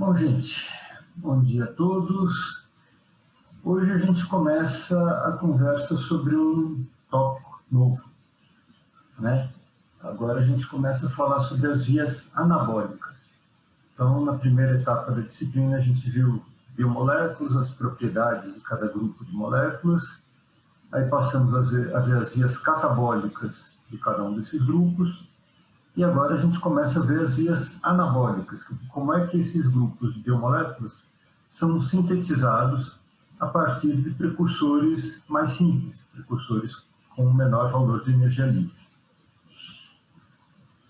Bom, gente, bom dia a todos. Hoje a gente começa a conversa sobre um tópico novo, né? Agora a gente começa a falar sobre as vias anabólicas. Então, na primeira etapa da disciplina, a gente viu biomoléculas, as propriedades de cada grupo de moléculas. Aí passamos a ver as vias catabólicas de cada um desses grupos. E agora a gente começa a ver as vias anabólicas, como é que esses grupos de biomoléculas são sintetizados a partir de precursores mais simples, precursores com menor valor de energia livre.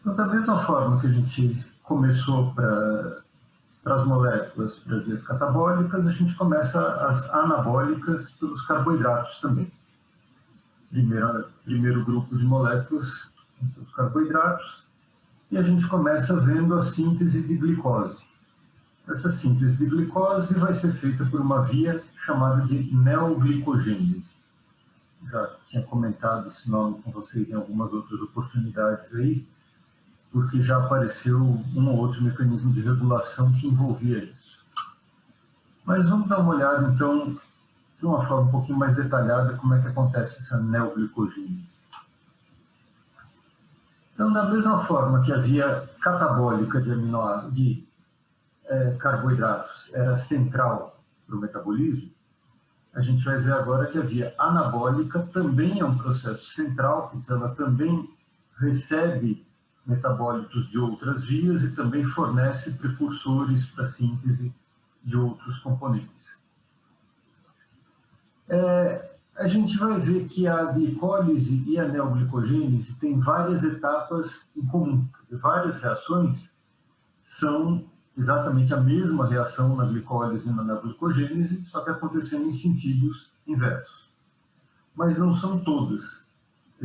Então, da mesma forma que a gente começou para as moléculas, para as vias catabólicas, a gente começa as anabólicas pelos carboidratos também. Primeiro grupo de moléculas são os carboidratos, e a gente começa vendo a síntese de glicose. Essa síntese de glicose vai ser feita por uma via chamada de neoglicogênese. Já tinha comentado esse nome com vocês em algumas outras oportunidades aí, porque já apareceu um ou outro mecanismo de regulação que envolvia isso. Mas vamos dar uma olhada, então, de uma forma um pouquinho mais detalhada, como é que acontece essa neoglicogênese. Então, da mesma forma que a via catabólica de carboidratos era central para o metabolismo, a gente vai ver agora que a via anabólica também é um processo central, porque ela também recebe metabólitos de outras vias e também fornece precursores para a síntese de outros componentes. A gente vai ver que a glicólise e a neoglicogênese têm várias etapas em comum. Várias reações são exatamente a mesma reação na glicólise e na neoglicogênese, só que acontecendo em sentidos inversos. Mas não são todas.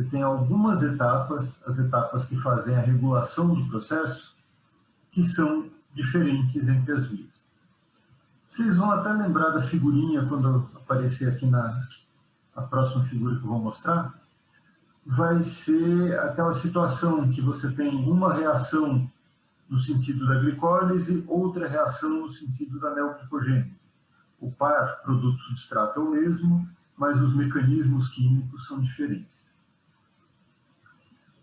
Tem algumas etapas, as etapas que fazem a regulação do processo, que são diferentes entre as vias. Vocês vão até lembrar da figurinha quando aparecer aqui a próxima figura que eu vou mostrar, vai ser aquela situação que você tem uma reação no sentido da glicólise, outra reação no sentido da neoglicogênese. O par produto-substrato é o mesmo, mas os mecanismos químicos são diferentes.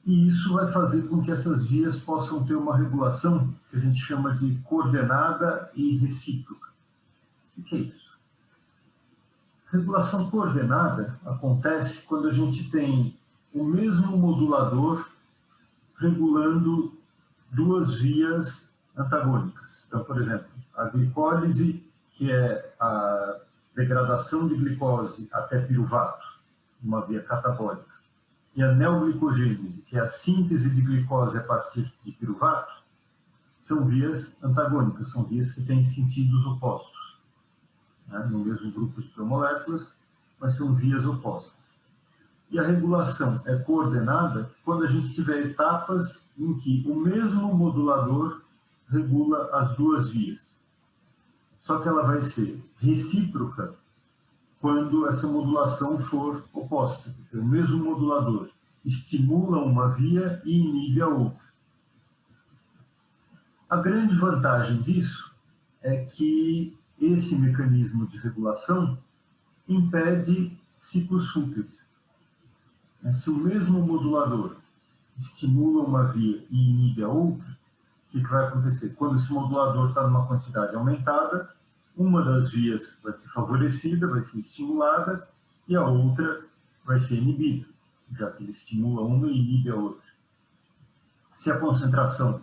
E isso vai fazer com que essas vias possam ter uma regulação que a gente chama de coordenada e recíproca. O que é isso? Regulação coordenada acontece quando a gente tem o mesmo modulador regulando duas vias antagônicas. Então, por exemplo, a glicólise, que é a degradação de glicose até piruvato, uma via catabólica, e a neoglicogênese, que é a síntese de glicose a partir de piruvato, são vias antagônicas, são vias que têm sentidos opostos. No mesmo grupo de biomoléculas, mas são vias opostas. E a regulação é coordenada quando a gente tiver etapas em que o mesmo modulador regula as duas vias. Só que ela vai ser recíproca quando essa modulação for oposta. Quer dizer, o mesmo modulador estimula uma via e inibe a outra. A grande vantagem disso é que esse mecanismo de regulação impede ciclos fúteis. Se o mesmo modulador estimula uma via e inibe a outra, o que vai acontecer? Quando esse modulador está numa quantidade aumentada, uma das vias vai ser favorecida, vai ser estimulada, e a outra vai ser inibida, já que ele estimula uma e inibe a outra. Se a concentração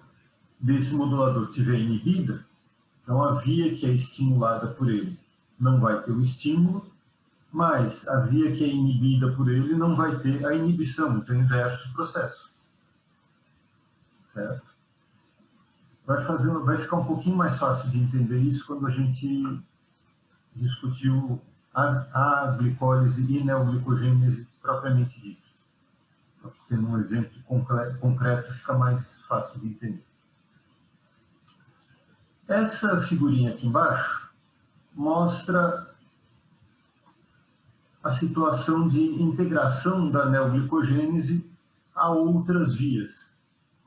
desse modulador estiver inibida, então a via que é estimulada por ele não vai ter o estímulo, mas a via que é inibida por ele não vai ter a inibição, então inverte o processo. Certo? Vai ficar um pouquinho mais fácil de entender isso quando a gente discutiu a glicólise e neoglicogênese propriamente ditas. Tendo um exemplo concreto, fica mais fácil de entender. Essa figurinha aqui embaixo mostra a situação de integração da neoglicogênese a outras vias.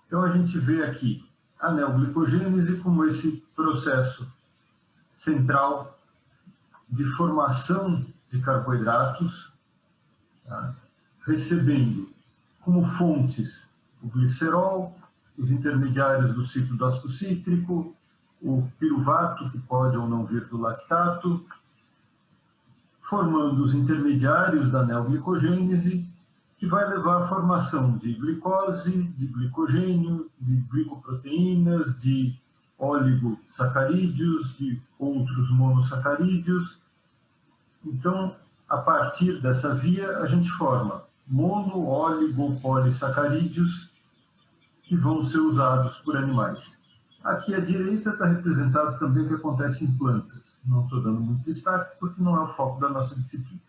Então, a gente vê aqui a neoglicogênese como esse processo central de formação de carboidratos, tá? Recebendo como fontes o glicerol, os intermediários do ciclo do ácido cítrico, o piruvato, que pode ou não vir do lactato, formando os intermediários da neoglicogênese, que vai levar à formação de glicose, de glicogênio, de glicoproteínas, de oligosacarídeos, de outros monossacarídeos. Então, a partir dessa via, a gente forma mono, oligo, polissacarídeos, que vão ser usados por animais. Aqui à direita está representado também o que acontece em plantas. Não estou dando muito destaque, porque não é o foco da nossa disciplina.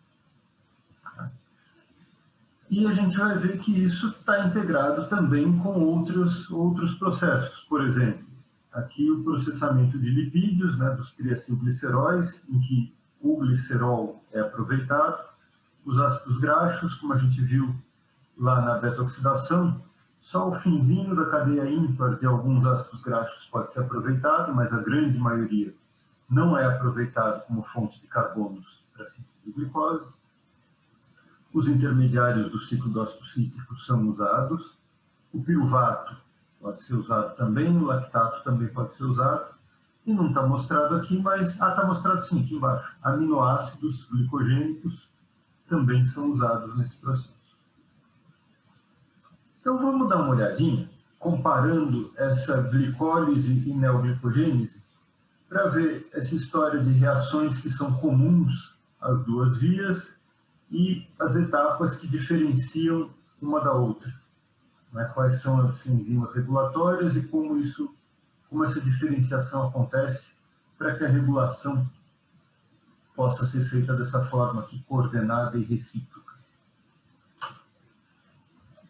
E a gente vai ver que isso está integrado também com outros processos. Por exemplo, aqui o processamento de lipídios, né, dos triacilgliceróis, em que o glicerol é aproveitado, os ácidos graxos, como a gente viu lá na beta-oxidação, só o finzinho da cadeia ímpar de alguns ácidos graxos pode ser aproveitado, mas a grande maioria não é aproveitado como fonte de carbonos para a síntese de glicose. Os intermediários do ciclo do ácido cítrico são usados. O piruvato pode ser usado também, o lactato também pode ser usado. E não está mostrado aqui, mas... está mostrado sim, aqui embaixo. Aminoácidos glicogênicos também são usados nesse processo. Então, vamos dar uma olhadinha, comparando essa glicólise e neoglicogênese, para ver essa história de reações que são comuns às duas vias e as etapas que diferenciam uma da outra. Né? Quais são as enzimas regulatórias e como essa diferenciação acontece para que a regulação possa ser feita dessa forma aqui, coordenada e recíproca.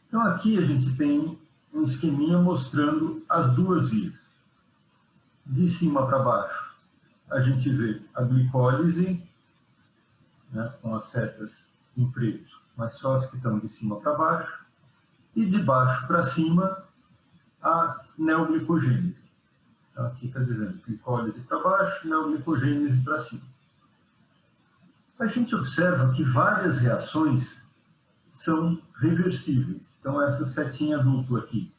Então, aqui a gente tem um esqueminha mostrando as duas vias. De cima para baixo, a gente vê a glicólise, né, com as setas em preto, mas só as que estão de cima para baixo, e de baixo para cima, a neoglicogênese. Então, aqui está dizendo glicólise para baixo, neoglicogênese para cima. A gente observa que várias reações são reversíveis. Então, essa setinha dupla aqui,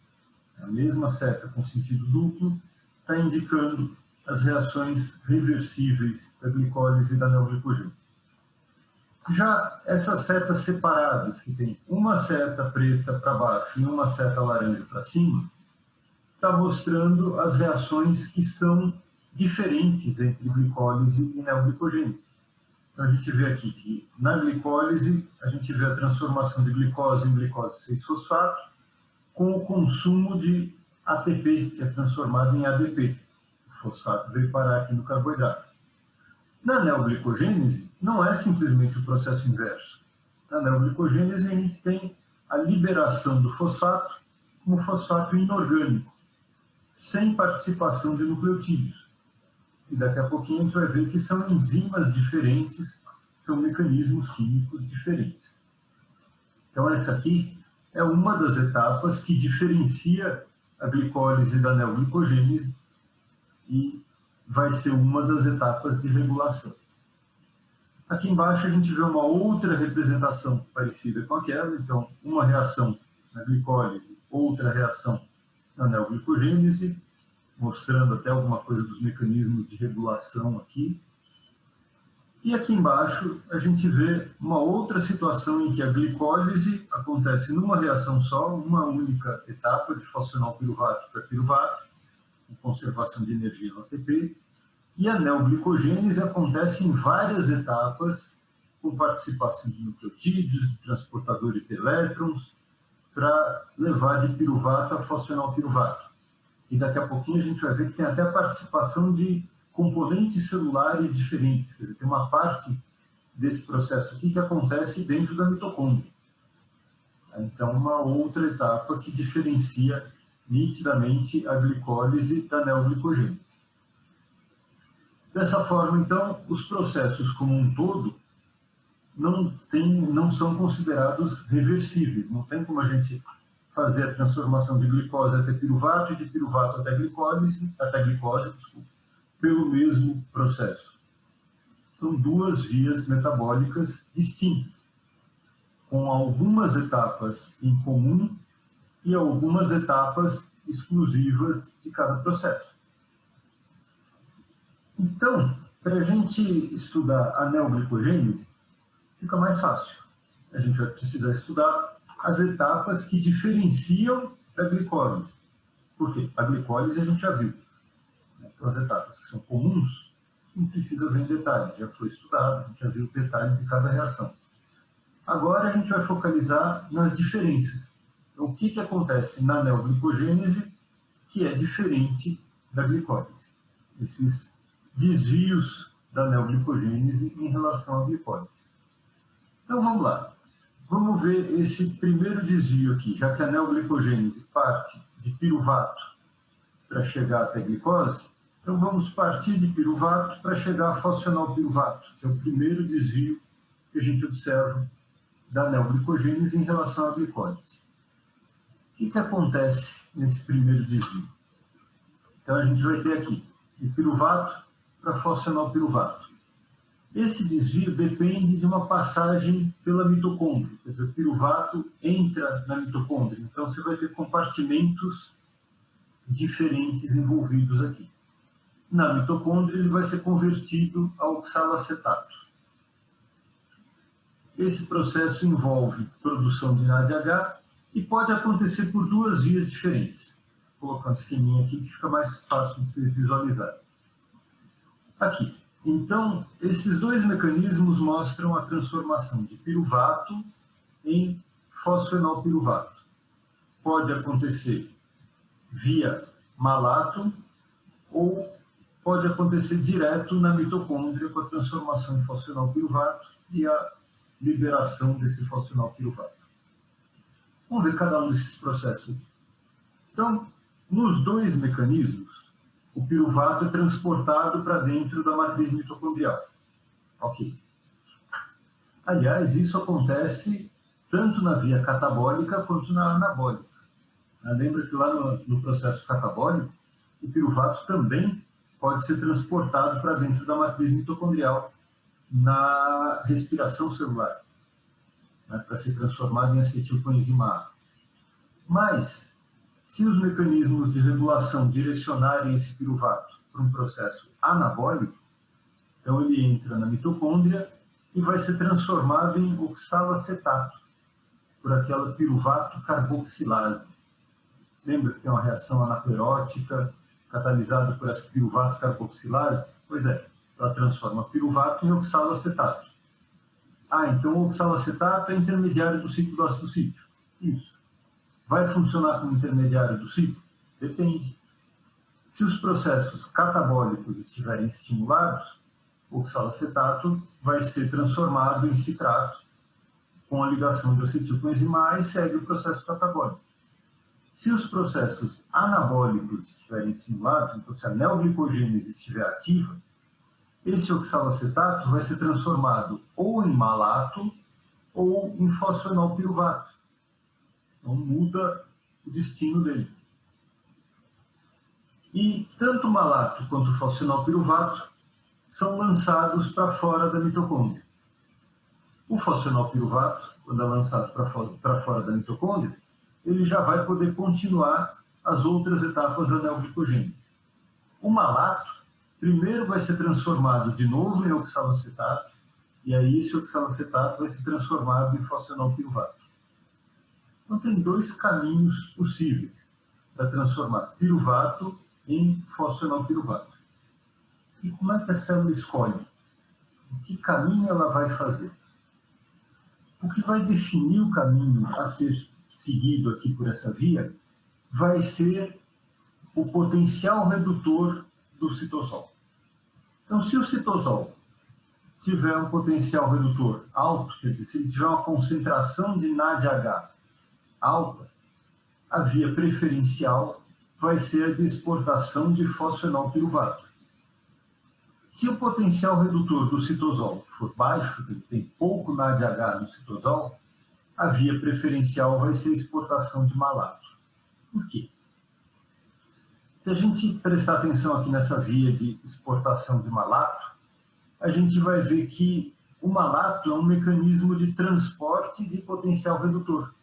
a mesma seta com sentido duplo, está indicando as reações reversíveis da glicólise e da neoglicogênese. Já essas setas separadas, que tem uma seta preta para baixo e uma seta laranja para cima, está mostrando as reações que são diferentes entre glicólise e neoglicogênese. Então, a gente vê aqui que na glicólise, a gente vê a transformação de glicose em glicose 6-fosfato, com o consumo de ATP, que é transformado em ADP. O fosfato veio parar aqui no carboidrato. Na neoglicogênese, não é simplesmente o processo inverso. Na neoglicogênese, a gente tem a liberação do fosfato como fosfato inorgânico, sem participação de nucleotídeos. E daqui a pouquinho a gente vai ver que são enzimas diferentes, são mecanismos químicos diferentes. Então, essa aqui é uma das etapas que diferencia a glicólise da neoglicogênese e vai ser uma das etapas de regulação. Aqui embaixo a gente vê uma outra representação parecida com aquela, então uma reação na glicólise, outra reação na neoglicogênese, mostrando até alguma coisa dos mecanismos de regulação aqui. E aqui embaixo a gente vê uma outra situação em que a glicólise acontece numa reação só, uma única etapa de fosfenolpiruvato para piruvato, com conservação de energia no ATP, e a neoglicogênese acontece em várias etapas, com participação de nucleotídeos, de transportadores de elétrons, para levar de piruvato a fosfenolpiruvato. E daqui a pouquinho a gente vai ver que tem até a participação de componentes celulares diferentes. Quer dizer, tem uma parte desse processo aqui que acontece dentro da mitocôndria. Então, uma outra etapa que diferencia nitidamente a glicólise da neoglicogênese. Dessa forma, então, os processos como um todo não são considerados reversíveis. Não tem como a gente fazer a transformação de glicose até piruvato e de piruvato até glicose, desculpa, pelo mesmo processo. São duas vias metabólicas distintas, com algumas etapas em comum e algumas etapas exclusivas de cada processo. Então, para a gente estudar a neoglicogênese, fica mais fácil. A gente vai precisar estudar as etapas que diferenciam da glicólise. Por quê? A glicólise a gente já viu. Então, as etapas que são comuns, não precisa ver em detalhes, já foi estudado, a gente já viu detalhes de cada reação. Agora a gente vai focalizar nas diferenças. Então, o que acontece na neoglicogênese que é diferente da glicólise? Esses desvios da neoglicogênese em relação à glicólise. Então vamos lá. Vamos ver esse primeiro desvio aqui, já que a neoglicogênese parte de piruvato para chegar até glicose. Então vamos partir de piruvato para chegar a fosfenolpiruvato, que é o primeiro desvio que a gente observa da neoglicogênese em relação à glicólise. O que acontece nesse primeiro desvio? Então a gente vai ter aqui de piruvato para fosfenolpiruvato. Esse desvio depende de uma passagem pela mitocôndria, quer dizer, o piruvato entra na mitocôndria, então você vai ter compartimentos diferentes envolvidos aqui. Na mitocôndria ele vai ser convertido a oxalacetato. Esse processo envolve produção de NADH e pode acontecer por duas vias diferentes. Vou colocar um esqueminha aqui que fica mais fácil de vocês visualizarem. Aqui. Então, esses dois mecanismos mostram a transformação de piruvato em fosfenolpiruvato. Pode acontecer via malato ou pode acontecer direto na mitocôndria com a transformação em fosfenolpiruvato e a liberação desse fosfenolpiruvato. Vamos ver cada um desses processos aqui. Então, nos dois mecanismos, o piruvato é transportado para dentro da matriz mitocondrial. Ok. Aliás, isso acontece tanto na via catabólica quanto na anabólica. Lembra que lá no processo catabólico, o piruvato também pode ser transportado para dentro da matriz mitocondrial na respiração celular, né, para ser transformado em acetilcoenzima A. Mas, se os mecanismos de regulação direcionarem esse piruvato para um processo anabólico, então ele entra na mitocôndria e vai ser transformado em oxalacetato, por aquela piruvato carboxilase. Lembra que tem uma reação anaperótica catalisada por essa piruvato carboxilase? Pois é, ela transforma piruvato em oxalacetato. Então o oxalacetato é intermediário do ciclo do ácido cítrico. Isso. Vai funcionar como intermediário do ciclo? Depende. Se os processos catabólicos estiverem estimulados, o oxalacetato vai ser transformado em citrato com a ligação de acetilcoenzima A e segue o processo catabólico. Se os processos anabólicos estiverem estimulados, então se a neoglicogênese estiver ativa, esse oxalacetato vai ser transformado ou em malato ou em fosfenolpiruvato. Então muda o destino dele. E tanto o malato quanto o fosfenolpiruvato são lançados para fora da mitocôndria. O fosfenolpiruvato, quando é lançado para fora da mitocôndria, ele já vai poder continuar as outras etapas da neoglicogênese. O malato, primeiro vai ser transformado de novo em oxalacetato, e aí esse oxalacetato vai ser transformado em fosfenolpiruvato. Então tem dois caminhos possíveis para transformar piruvato em fosfenolpiruvato. E como é que a célula escolhe? Que caminho ela vai fazer? O que vai definir o caminho a ser seguido aqui por essa via vai ser o potencial redutor do citosol. Então, se o citosol tiver um potencial redutor alto, quer dizer, se ele tiver uma concentração de NADH alta, a via preferencial vai ser a de exportação de fosfenolpiruvato. Se o potencial redutor do citosol for baixo, ele tem pouco NADH no citosol, a via preferencial vai ser a exportação de malato. Por quê? Se a gente prestar atenção aqui nessa via de exportação de malato, a gente vai ver que o malato é um mecanismo de transporte de potencial redutor.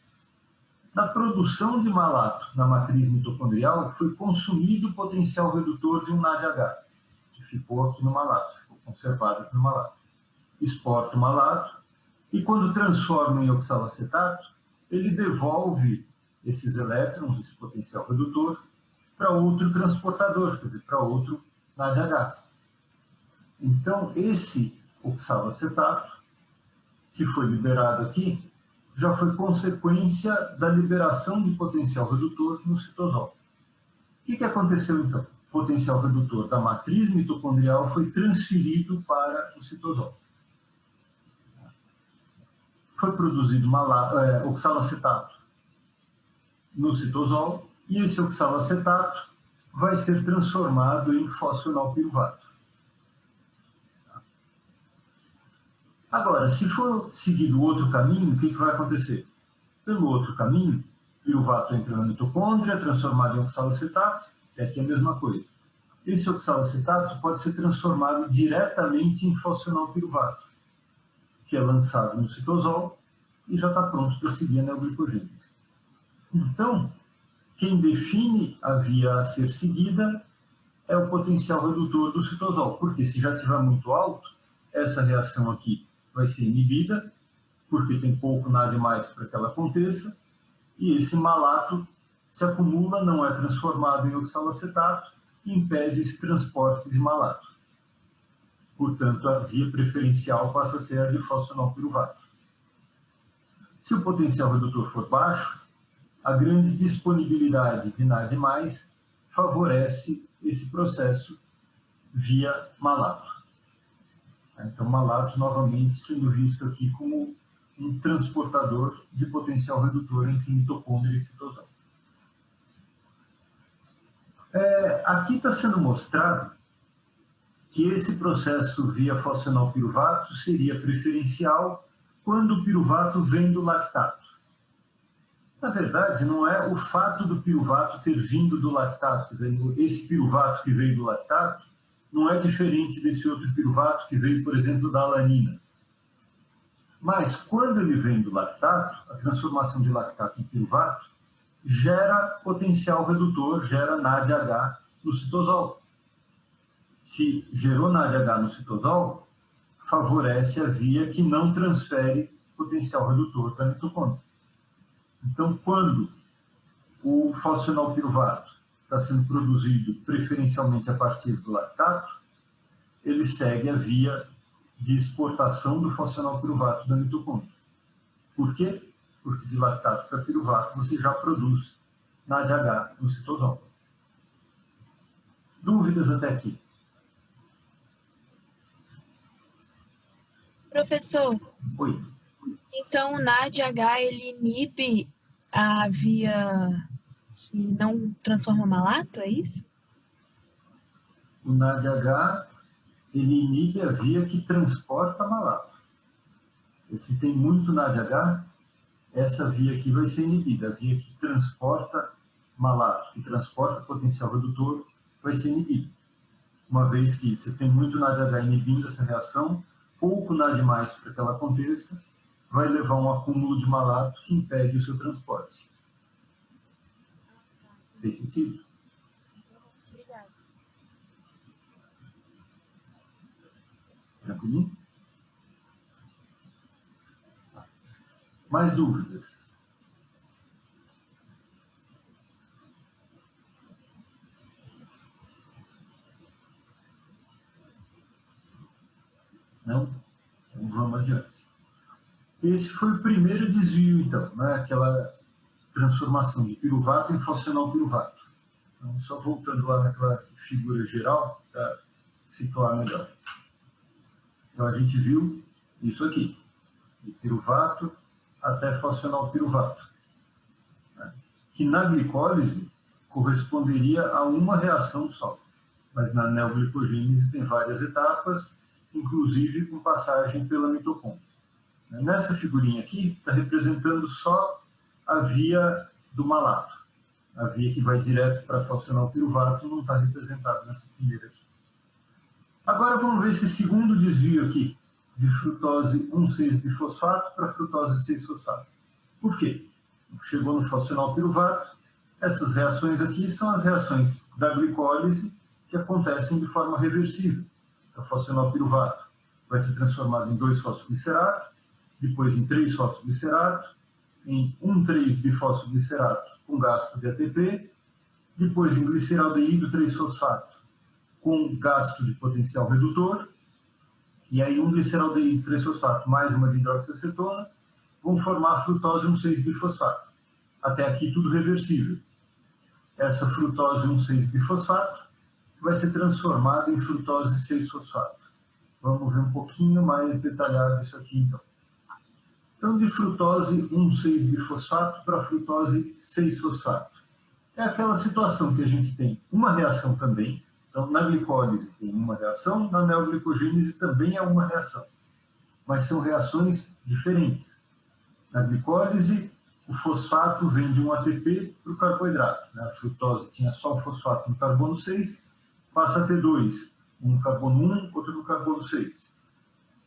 Na produção de malato na matriz mitocondrial, foi consumido o potencial redutor de um NADH, que ficou aqui no malato, ficou conservado aqui no malato. Exporta o malato e, quando transforma em oxalacetato, ele devolve esses elétrons, esse potencial redutor, para outro transportador, quer dizer, para outro NADH. Então, esse oxalacetato, que foi liberado aqui, já foi consequência da liberação de potencial redutor no citosol. O que aconteceu, então? O potencial redutor da matriz mitocondrial foi transferido para o citosol. Foi produzido oxalacetato no citosol, e esse oxalacetato vai ser transformado em fosfenolpiruvato. Agora, se for seguido outro caminho, o que vai acontecer? Pelo outro caminho, o piruvato entra na mitocôndria, transformado em oxalacetato, e aqui é a mesma coisa. Esse oxalacetato pode ser transformado diretamente em fosfenolpiruvato, que é lançado no citosol e já está pronto para seguir a neoglicogênese. Então, quem define a via a ser seguida é o potencial redutor do citosol, porque se já estiver muito alto, essa reação aqui vai ser inibida, porque tem pouco NAD+ para que ela aconteça, e esse malato se acumula, não é transformado em oxalacetato, e impede esse transporte de malato. Portanto, a via preferencial passa a ser a de fosfenolpiruvato. Se o potencial redutor for baixo, a grande disponibilidade de NAD+, favorece esse processo via malato. Então, malato, novamente, sendo visto aqui como um transportador de potencial redutor entre mitocôndria e citosol. Aqui está sendo mostrado que esse processo via fosfenolpiruvato seria preferencial quando o piruvato vem do lactato. Na verdade, não é o fato do piruvato ter vindo do lactato. Esse piruvato que veio do lactato não é diferente desse outro piruvato que veio, por exemplo, da alanina. Mas, quando ele vem do lactato, a transformação de lactato em piruvato gera potencial redutor, gera NADH no citosol. Se gerou NADH no citosol, favorece a via que não transfere potencial redutor da mitocôndria. Então, quando o fosfenolpiruvato está sendo produzido preferencialmente a partir do lactato, ele segue a via de exportação do fosfenolpiruvato da mitocôndria. Por quê? Porque de lactato para piruvato você já produz NADH no citosol. Dúvidas até aqui? Professor, Oi. então o NADH ele inibe a via que não transforma malato, é isso? O NADH ele inibe a via que transporta malato. E se tem muito NADH, essa via aqui vai ser inibida. A via que transporta malato, que transporta potencial redutor, vai ser inibida. Uma vez que você tem muito NADH inibindo essa reação, pouco NAD+ para que ela aconteça, vai levar um acúmulo de malato que impede o seu transporte. Fez sentido? Obrigada. Tranquilo? Mais dúvidas? Não? Então vamos adiante. Esse foi o primeiro desvio, então, né? Aquela transformação de piruvato em fosfenolpiruvato. Então, só voltando lá naquela figura geral, para situar melhor. Então, a gente viu isso aqui, de piruvato até fosfenolpiruvato, né? Que na glicólise corresponderia a uma reação só, mas na neoglicogênese tem várias etapas, inclusive com passagem pela mitocôndria. Nessa figurinha aqui, está representando só a via do malato. A via que vai direto para fosfenolpiruvato não está representada nessa primeira aqui. Agora vamos ver esse segundo desvio aqui, de frutose 1,6-bifosfato para frutose 6-fosfato. Por quê? Chegou no fosfenolpiruvato, essas reações aqui são as reações da glicólise que acontecem de forma reversível. O fosfenolpiruvato vai ser transformado em 2-fosfoglicerato, depois em 3-fosfoglicerato, em 1,3-bifosfoglicerato com gasto de ATP, depois em gliceraldeído 3-fosfato com gasto de potencial redutor, e aí um gliceraldeído 3-fosfato mais uma dihidroxiacetona vão formar a frutose 1,6-bifosfato. Até aqui tudo reversível. Essa frutose 1,6-bifosfato vai ser transformada em frutose 6-fosfato. Vamos ver um pouquinho mais detalhado isso aqui, então. Então, de frutose 1,6-bifosfato para frutose 6-fosfato. É aquela situação que a gente tem uma reação também. Então, na glicólise tem uma reação, na neoglicogênese também é uma reação. Mas são reações diferentes. Na glicólise, o fosfato vem de um ATP para o carboidrato. A frutose tinha só o fosfato no carbono 6, passa a ter dois, um no carbono 1, outro no carbono 6.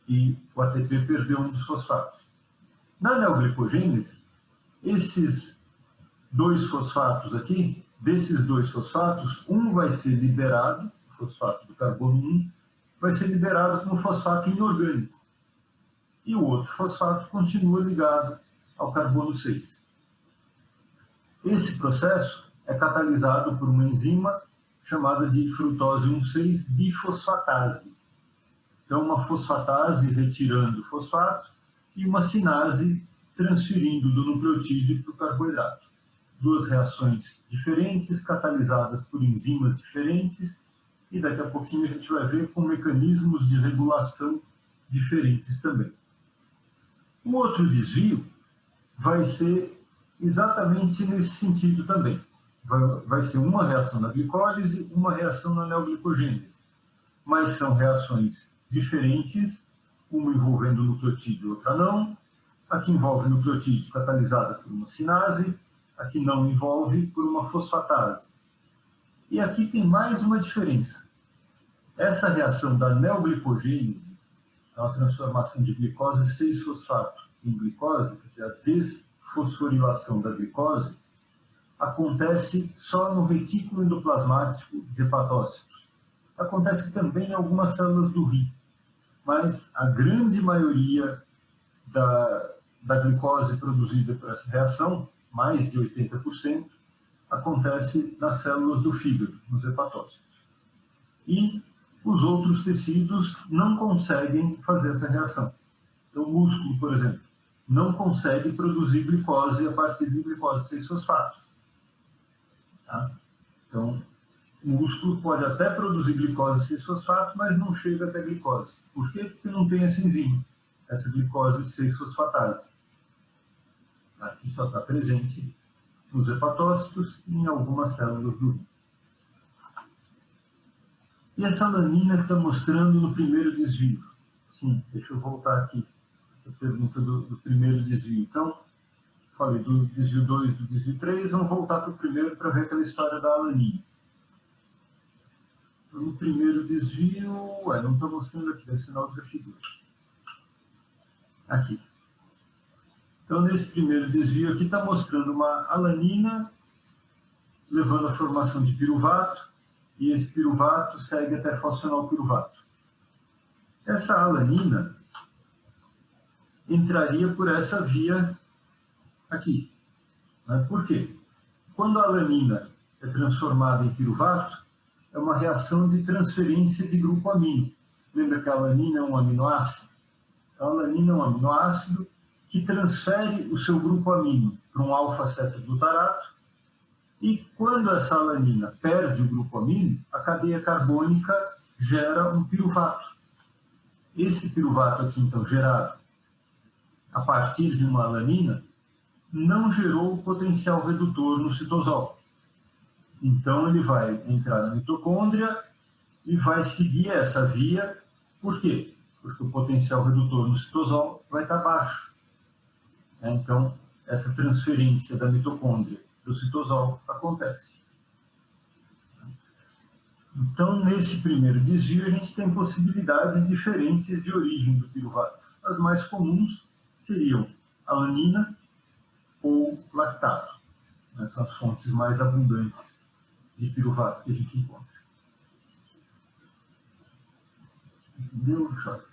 E o ATP perdeu um dos fosfatos. Na neoglicogênese, esses dois fosfatos aqui, desses dois fosfatos, um vai ser liberado, o fosfato do carbono 1, vai ser liberado como fosfato inorgânico. E o outro fosfato continua ligado ao carbono 6. Esse processo é catalisado por uma enzima chamada de frutose 1,6-bifosfatase. Então, uma fosfatase retirando o fosfato e uma sinase transferindo do nucleotídeo para o carboidrato. Duas reações diferentes, catalisadas por enzimas diferentes, e daqui a pouquinho a gente vai ver com mecanismos de regulação diferentes também. O outro desvio vai ser exatamente nesse sentido também. Vai ser uma reação na glicólise, uma reação na neoglicogênese. Mas são reações diferentes, uma envolvendo o nucleotídeo e outra não. A que envolve o nucleotídeo catalisada por uma sinase, a que não envolve por uma fosfatase. E aqui tem mais uma diferença. Essa reação da neoglicogênese, a transformação de glicose 6-fosfato em glicose, quer dizer, a desfosforilação da glicose, acontece só no retículo endoplasmático de hepatócitos. Acontece também em algumas células do rim, mas a grande maioria da glicose produzida por essa reação, mais de 80%, acontece nas células do fígado, nos hepatócitos. E os outros tecidos não conseguem fazer essa reação. Então, o músculo, por exemplo, não consegue produzir glicose a partir de glicose 6-fosfato. Tá? Então, o músculo pode até produzir glicose 6-fosfato, mas não chega até glicose. Por quê? Porque não tem essa enzima, essa glicose 6-fosfatase. Aqui só está presente nos hepatócitos e em algumas células do rim. E essa alanina que está mostrando no primeiro desvio. Sim, deixa eu voltar aqui. Essa pergunta do primeiro desvio. Então, falei do desvio 2 e do desvio 3, vamos voltar para o primeiro para ver aquela história da alanina. Então, no primeiro desvio, não estou mostrando aqui, deve ser na outra figura. Aqui. Então, nesse primeiro desvio aqui, está mostrando uma alanina levando à formação de piruvato, e esse piruvato segue até fosfenolpiruvato. Essa alanina entraria por essa via aqui. Por quê? Quando a alanina é transformada em piruvato, é uma reação de transferência de grupo amino. Lembra que a alanina é um aminoácido? A alanina é um aminoácido que transfere o seu grupo amino para um alfa-cetoglutarato, e quando essa alanina perde o grupo amino, a cadeia carbônica gera um piruvato. Esse piruvato aqui, então, gerado a partir de uma alanina, não gerou o potencial redutor no citosol. Então, ele vai entrar na mitocôndria e vai seguir essa via. Por quê? Porque o potencial redutor no citosol vai estar baixo. Então, essa transferência da mitocôndria do citosol acontece. Então, nesse primeiro desvio, a gente tem possibilidades diferentes de origem do piruvato. As mais comuns seriam alanina ou lactato. Essas são as fontes mais abundantes de piruvato que a gente encontra. Entendeu, Jorge?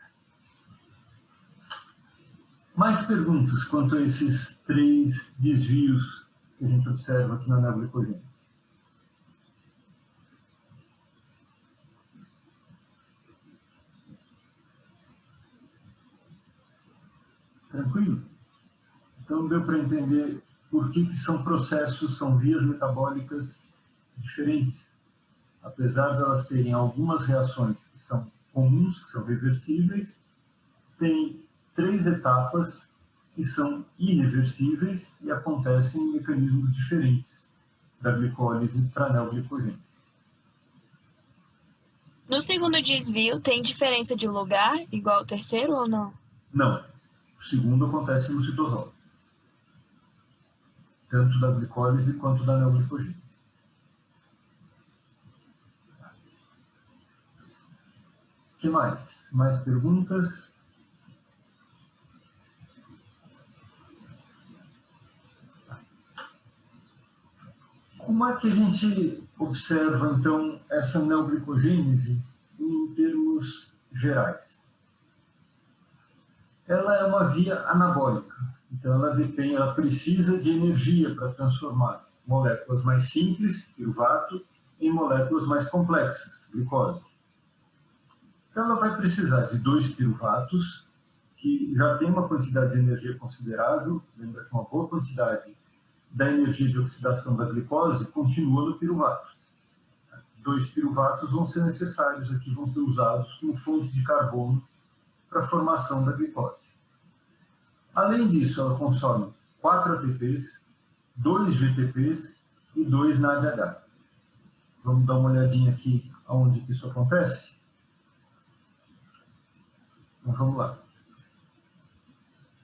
Mais perguntas quanto a esses 3 desvios que a gente observa aqui na neoglicogênese? Tranquilo? Então deu para entender por que são processos, são vias metabólicas diferentes. Apesar de elas terem algumas reações que são comuns, que são reversíveis, tem 3 etapas que são irreversíveis e acontecem em mecanismos diferentes da glicólise para a neoglicogênese. No segundo desvio, tem diferença de lugar, igual ao terceiro ou não? Não. O segundo acontece no citosol. Tanto da glicólise quanto da neoglicogênese. O que mais? Mais perguntas? Como é que a gente observa, então, essa neoglicogênese em termos gerais? Ela é uma via anabólica, então ela precisa de energia para transformar moléculas mais simples, piruvato, em moléculas mais complexas, glicose. Então ela vai precisar de 2 piruvatos, que já tem uma quantidade de energia considerável, lembra que uma boa quantidade da energia de oxidação da glicose continua no piruvato. 2 piruvatos vão ser necessários aqui, vão ser usados como fonte de carbono para a formação da glicose. Além disso, ela consome 4 ATPs, 2 GTPs e 2 NADH. Vamos dar uma olhadinha aqui onde que isso acontece? Então, vamos lá.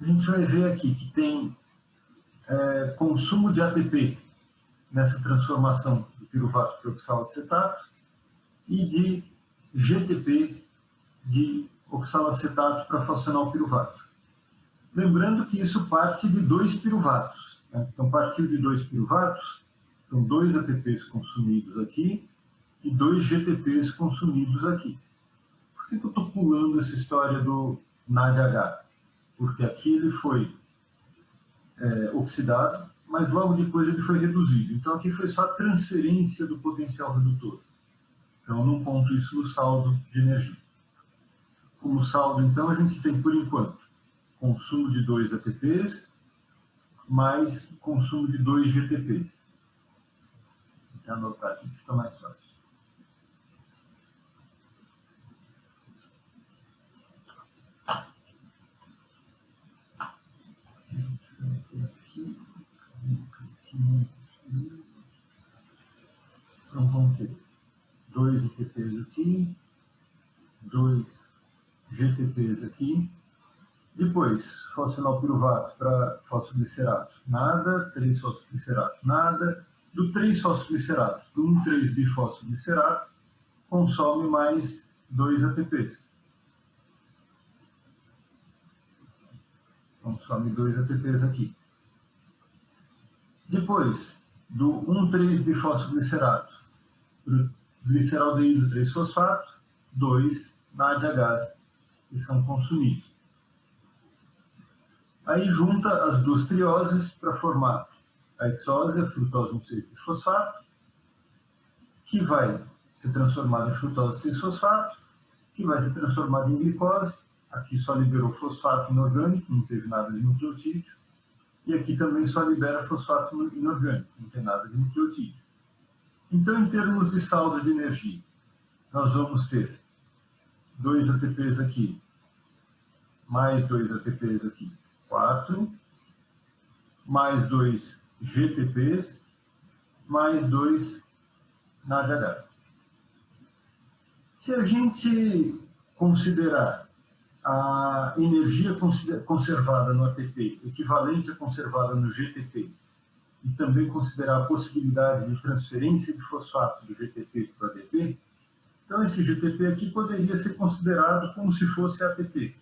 A gente vai ver aqui que tem consumo de ATP nessa transformação do piruvato para oxalacetato e de GTP de oxalacetato para fracionar o piruvato. Lembrando que isso parte de 2 piruvatos. Né? Então, a partir de 2 piruvatos, são 2 ATPs consumidos aqui e 2 GTPs consumidos aqui. Por que eu estou pulando essa história do NADH? Porque aqui ele foi oxidado, mas logo depois ele foi reduzido. Então, aqui foi só a transferência do potencial redutor. Então, eu não conto isso no saldo de energia. Como saldo, então, a gente tem, por enquanto, consumo de 2 ATPs, mais consumo de 2 GTPs. Vou anotar aqui, fica mais fácil. Então, vamos ter 2 ATPs aqui, 2 GTPs aqui. Depois, fosfenol piruvato para fosfoglicerato, nada. 3 fosfoglicerato, nada. Do 3 fosfoglicerato para 1,3-bifosfoglicerato, consome mais 2 ATPs. Consome 2 ATPs aqui. Depois, do 1,3-bifosfoglicerato para o gliceraldeído 3-fosfato, 2 NADHs que são consumidos. Aí junta as 2 trioses para formar a hexose, a frutose 1,6-bifosfato, que vai ser transformada em frutose 6-fosfato, que vai ser transformada em glicose. Aqui só liberou fosfato inorgânico, não teve nada de nucleotídeo. E aqui também só libera fosfato inorgânico, não tem nada de nucleotídeo. Então, em termos de saldo de energia, nós vamos ter 2 ATPs aqui, mais 2 ATPs aqui, 4, mais 2 GTPs, mais 2 NADH. Se a gente considerar a energia conservada no ATP equivalente à conservada no GTP e também considerar a possibilidade de transferência de fosfato do GTP para o ADP, então esse GTP aqui poderia ser considerado como se fosse ATP.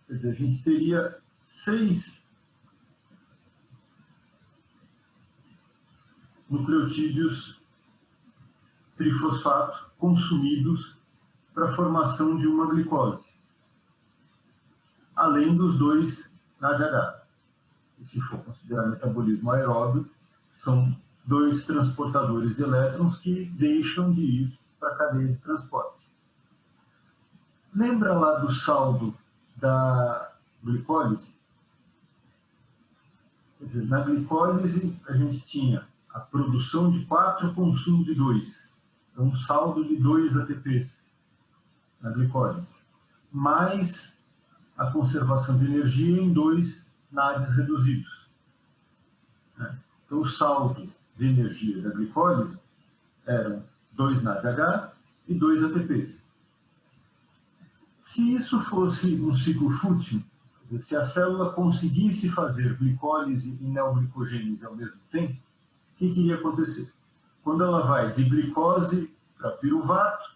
Quer dizer, a gente teria 6 nucleotídeos trifosfato consumidos para a formação de uma glicose, além dos 2 NADH. E se for considerar metabolismo aeróbio, são 2 transportadores de elétrons que deixam de ir para a cadeia de transporte. Lembra lá do saldo da glicólise? Quer dizer, na glicólise a gente tinha a produção de 4, o consumo de 2. Então, um saldo de 2 ATPs na glicólise, mais a conservação de energia em 2 NADs reduzidos. Então, o saldo de energia da glicólise eram 2 NADH e 2 ATPs. Se isso fosse um ciclo fútil, se a célula conseguisse fazer glicólise e neoglicogênese ao mesmo tempo, o que iria acontecer? Quando ela vai de glicose para piruvato,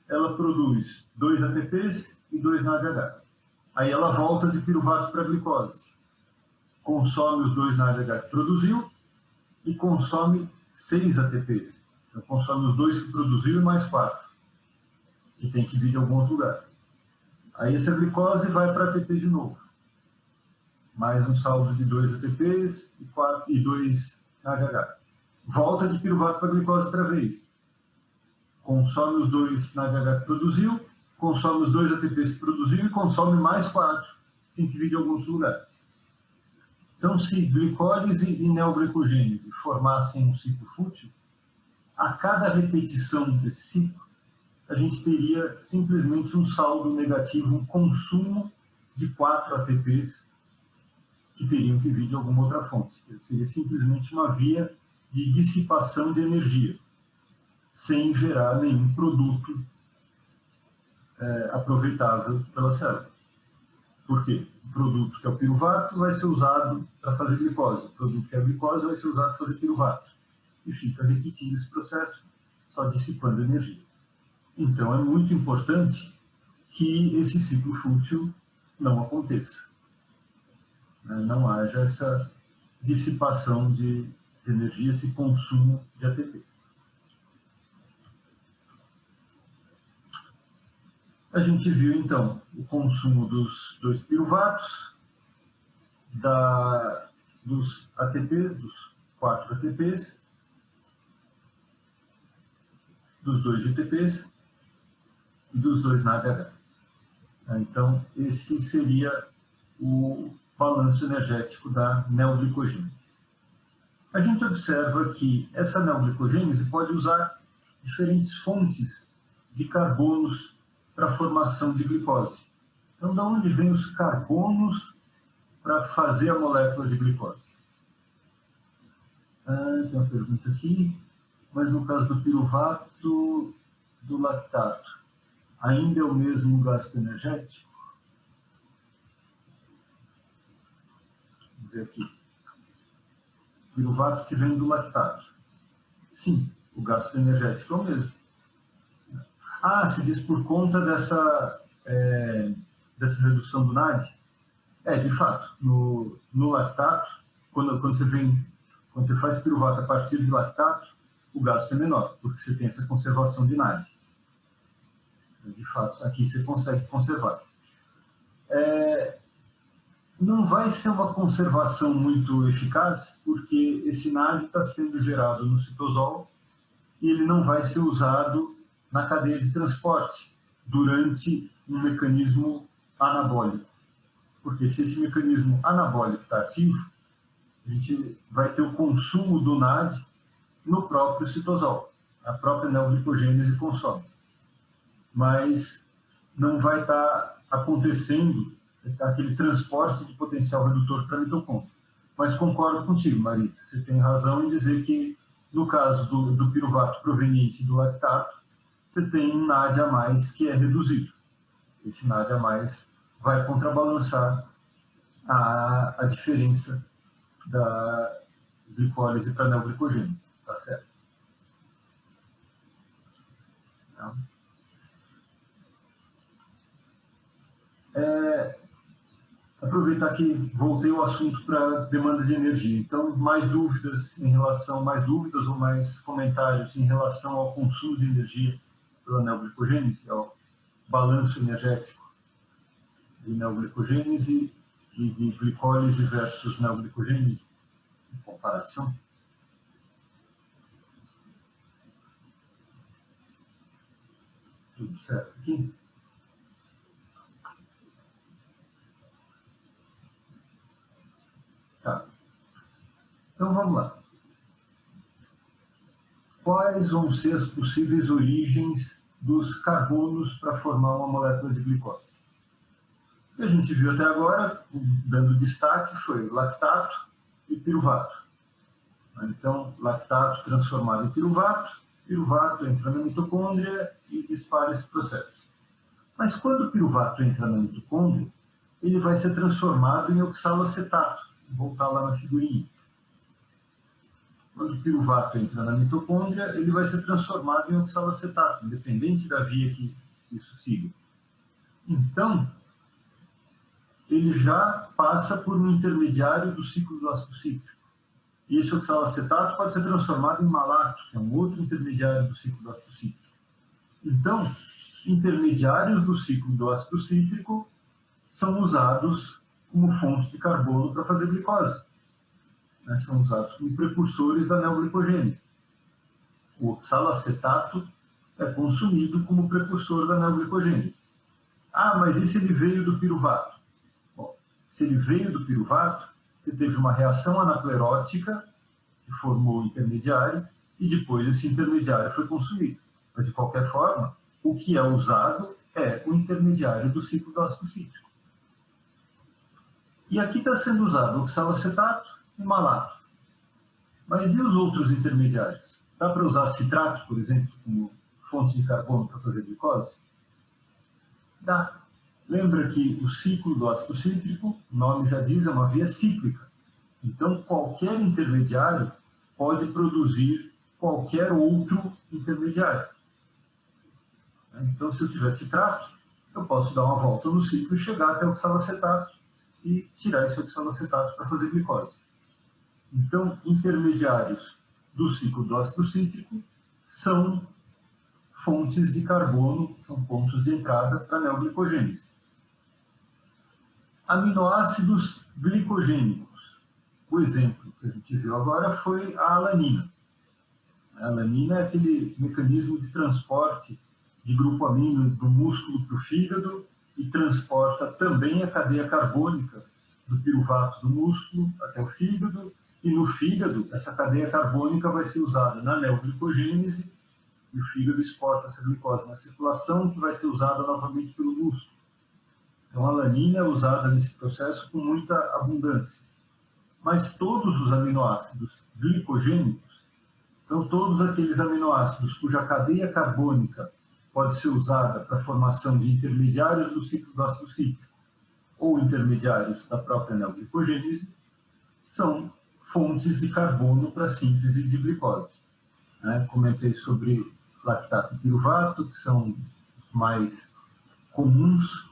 ela produz 2 ATPs e 2 NADH. Aí ela volta de piruvato para glicose, consome os 2 NADH que produziu e consome 6 ATPs. Então consome os 2 que produziu e mais 4, que tem que vir de algum outro lugar. Aí essa glicose vai para ATP de novo. Mais um saldo de 2 ATPs e 2 NADH. Volta de piruvato para glicose outra vez. Consome os 2 NADH que produziu, consome os 2 ATPs que produziu e consome mais 4. Tem que vir de algum outro lugar. Então, se glicólise e neoglicogênese formassem um ciclo fútil, a cada repetição desse ciclo, a gente teria simplesmente um saldo negativo, um consumo de 4 ATPs que teriam que vir de alguma outra fonte. Seria simplesmente uma via de dissipação de energia, sem gerar nenhum produto aproveitável pela célula. Por quê? O produto que é o piruvato vai ser usado para fazer glicose, o produto que é a glicose vai ser usado para fazer piruvato. E fica repetindo esse processo, só dissipando energia. Então, é muito importante que esse ciclo fútil não aconteça. Não haja essa dissipação de energia, esse consumo de ATP. A gente viu, então, o consumo dos 2 piruvatos, dos ATPs, dos 4 ATPs, dos 2 GTPs e dos 2 NADH. Então, esse seria o balanço energético da neoglicogênese. A gente observa que essa neoglicogênese pode usar diferentes fontes de carbonos para a formação de glicose. Então, de onde vêm os carbonos para fazer a molécula de glicose? Tem uma pergunta aqui, mas no caso do piruvato, do lactato, ainda é o mesmo gasto energético? Vamos ver aqui. Piruvato que vem do lactato. Sim, o gasto energético é o mesmo. Se diz por conta dessa redução do NAD? De fato, no lactato, quando você faz piruvato a partir do lactato, o gasto é menor, porque você tem essa conservação de NAD. De fato, aqui você consegue conservar. Não vai ser uma conservação muito eficaz, porque esse NAD está sendo gerado no citosol e ele não vai ser usado na cadeia de transporte durante um mecanismo anabólico. Porque se esse mecanismo anabólico está ativo, a gente vai ter o consumo do NAD no próprio citosol. A própria neoglicogênese consome. Mas não vai estar acontecendo aquele transporte de potencial redutor para a mitocôndria. Mas concordo contigo, Maria. Você tem razão em dizer que, no caso do piruvato proveniente do lactato, você tem um NAD a mais que é reduzido. Esse NAD a mais vai contrabalançar a diferença glicólise para neoglicogênese, tá certo? Aproveitar que voltei ao assunto para demanda de energia. Então, mais dúvidas ou mais comentários em relação ao consumo de energia pela neoglicogênese, ao balanço energético de neoglicogênese e de glicólise versus neoglicogênese, em comparação? Tudo certo aqui? Tá. Então, vamos lá. Quais vão ser as possíveis origens dos carbonos para formar uma molécula de glicose? O que a gente viu até agora, dando destaque, foi lactato e piruvato. Então, lactato transformado em piruvato, piruvato entra na mitocôndria e dispara esse processo. Mas quando o piruvato entra na mitocôndria, ele vai ser transformado em oxalacetato. Vou voltar lá na figurinha. Quando o piruvato entra na mitocôndria, ele vai ser transformado em oxalacetato, independente da via que isso siga. Então, ele já passa por um intermediário do ciclo do ácido cítrico. E esse oxalacetato pode ser transformado em malato, que é um outro intermediário do ciclo do ácido cítrico. Então, intermediários do ciclo do ácido cítrico são usados como fonte de carbono para fazer glicose. São usados como precursores da neoglicogênese. O oxalacetato é consumido como precursor da neoglicogênese. Ah, mas e se ele veio do piruvato? Bom, se ele veio do piruvato, você teve uma reação anaclerótica que formou o intermediário e depois esse intermediário foi consumido. Mas, de qualquer forma, o que é usado é o intermediário do ciclo do ácido cítrico. E aqui está sendo usado oxalacetato e malato. Mas e os outros intermediários? Dá para usar citrato, por exemplo, como fonte de carbono para fazer glicose? Dá. Lembra que o ciclo do ácido cítrico, o nome já diz, é uma via cíclica. Então, qualquer intermediário pode produzir qualquer outro intermediário. Então, se eu tiver citrato, eu posso dar uma volta no ciclo e chegar até o oxalacetato e tirar esse oxalacetato para fazer glicose. Então, intermediários do ciclo do ácido cítrico são fontes de carbono, são pontos de entrada para a neoglicogênese. Aminoácidos glicogênicos. O exemplo que a gente viu agora foi a alanina. A alanina é aquele mecanismo de transporte de grupo amino do músculo para o fígado e transporta também a cadeia carbônica do piruvato do músculo até o fígado. E no fígado, essa cadeia carbônica vai ser usada na neoglicogênese e o fígado exporta essa glicose na circulação, que vai ser usada novamente pelo músculo. Então, a alanina é usada nesse processo com muita abundância. Mas todos os aminoácidos glicogênicos, então todos aqueles aminoácidos cuja cadeia carbônica pode ser usada para a formação de intermediários do ciclo do ácido cítrico ou intermediários da própria neoglicogênese, são fontes de carbono para a síntese de glicose. Comentei sobre lactato e piruvato, que são mais comuns.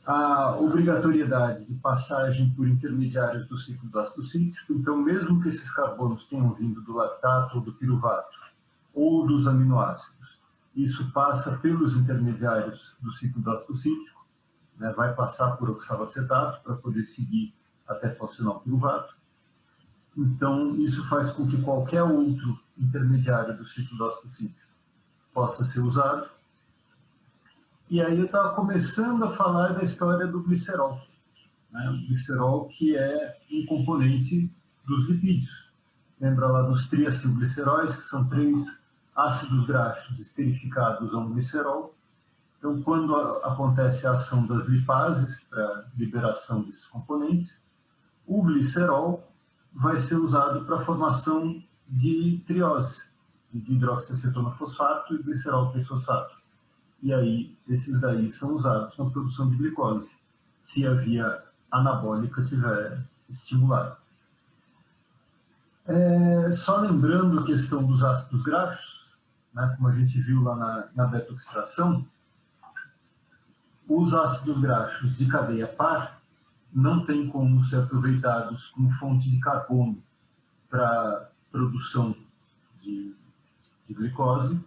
A obrigatoriedade de passagem por intermediários do ciclo do ácido cítrico, então mesmo que esses carbonos tenham vindo do lactato ou do piruvato ou dos aminoácidos, isso passa pelos intermediários do ciclo do ácido cítrico, vai passar por oxalacetato para poder seguir até funcionar o piruvato. Então, isso faz com que qualquer outro intermediário do ciclo do ácido cítrico possa ser usado. E aí eu estava começando a falar da história do glicerol. O glicerol, que é um componente dos lipídios. Lembra lá dos triacilgliceróis, que são 3 ácidos graxos esterificados a um glicerol. Então, quando acontece a ação das lipases para a liberação desses componentes, o glicerol vai ser usado para a formação de trioses, de hidroxiacetona-fosfato e glicerol 3-fosfato. E aí, esses daí são usados na produção de glicose, se a via anabólica estiver estimulada. Só lembrando a questão dos ácidos graxos, né, como a gente viu lá na beta-oxidação, os ácidos graxos de cadeia par não têm como ser aproveitados como fonte de carbono para produção de glicose.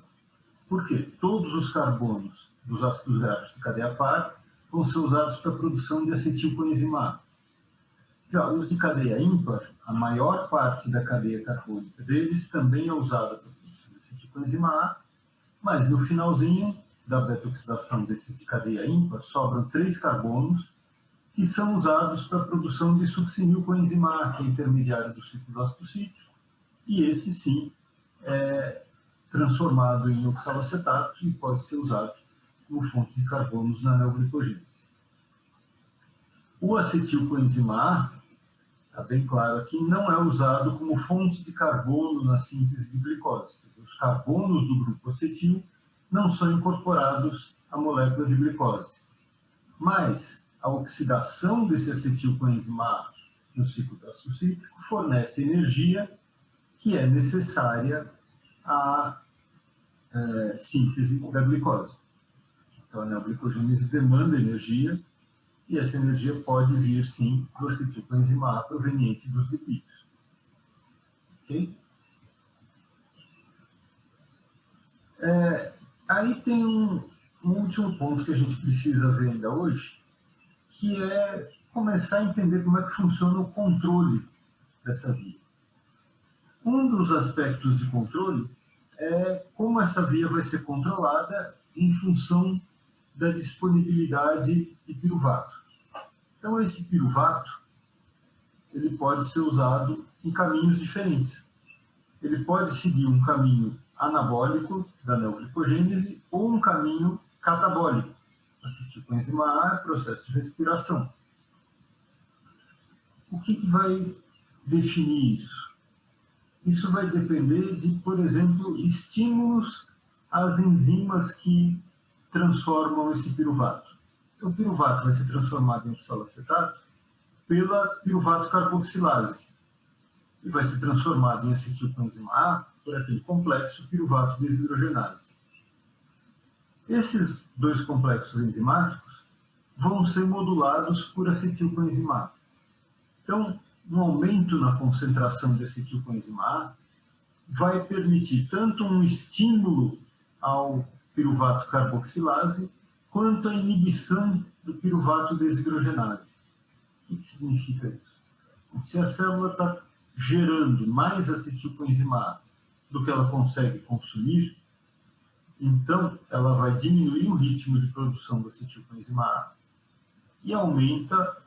Por quê? Todos os carbonos dos ácidos graxos de cadeia par vão ser usados para a produção de acetilcoenzima A. Já os de cadeia ímpar, a maior parte da cadeia carbônica deles também é usada para a produção de acetilcoenzima A, mas no finalzinho da beta-oxidação desses de cadeia ímpar, sobram 3 carbonos que são usados para a produção de succinilcoenzima A, que é intermediário do ciclo do ácido cítrico, e esse sim é transformado em oxalacetato e pode ser usado como fonte de carbonos na neoglicogênese. O acetilcoenzima A, está bem claro aqui, não é usado como fonte de carbono na síntese de glicose. Os carbonos do grupo acetil não são incorporados à molécula de glicose. Mas a oxidação desse acetilcoenzima A no ciclo do ácido cítrico fornece energia que é necessária à síntese da glicose. Então, a neoglicogênese demanda energia, e essa energia pode vir, sim, do acetilcoenzima A proveniente dos lipídios. Ok? Aí tem um último ponto que a gente precisa ver ainda hoje, que é começar a entender como é que funciona o controle dessa via. Um dos aspectos de controle é como essa via vai ser controlada em função da disponibilidade de piruvato. Então, esse piruvato ele pode ser usado em caminhos diferentes. Ele pode seguir um caminho anabólico da neoglicogênese ou um caminho catabólico. Acetilcoenzima A é processo de respiração. O que vai definir isso? Isso vai depender de, por exemplo, estímulos às enzimas que transformam esse piruvato. Então, o piruvato vai ser transformado em oxalacetato pela piruvato carboxilase e vai ser transformado em acetilcoenzima A por aquele complexo piruvato desidrogenase. Esses dois complexos enzimáticos vão ser modulados por acetilcoenzima A. Então, um aumento na concentração de acetilcoenzima A vai permitir tanto um estímulo ao piruvato carboxilase quanto a inibição do piruvato desidrogenase. O que significa isso? Se a célula está gerando mais acetilcoenzima A do que ela consegue consumir, então ela vai diminuir o ritmo de produção da acetilcoenzima A e aumenta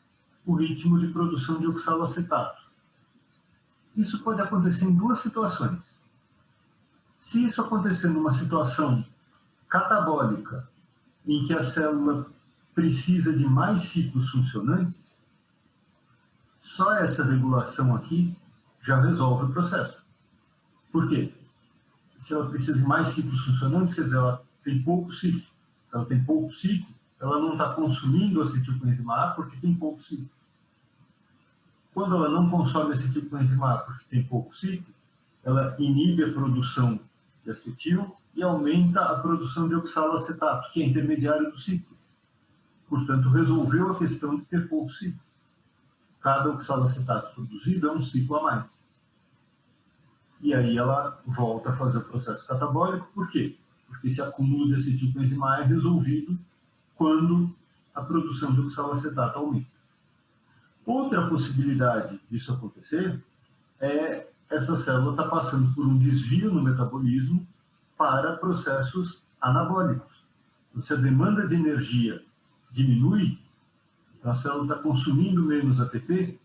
o ritmo de produção de oxalacetato. Isso pode acontecer em duas situações. Se isso acontecer numa situação catabólica, em que a célula precisa de mais ciclos funcionantes, só essa regulação aqui já resolve o processo. Por quê? Se ela precisa de mais ciclos funcionantes, quer dizer, ela tem pouco ciclo. Se ela tem pouco ciclo, ela não está consumindo acetilcoenzima A porque tem pouco ciclo. Quando ela não consome acetilcoenzima A porque tem pouco ciclo, ela inibe a produção de acetil e aumenta a produção de oxalacetato, que é intermediário do ciclo. Portanto, resolveu a questão de ter pouco ciclo. Cada oxalacetato produzido é um ciclo a mais. E aí ela volta a fazer o processo catabólico. Por quê? Porque esse acúmulo de acetilcoenzima A é resolvido quando a produção de oxalacetato aumenta. Outra possibilidade disso acontecer é essa célula estar passando por um desvio no metabolismo para processos anabólicos. Então, se a demanda de energia diminui, então a célula está consumindo menos ATP,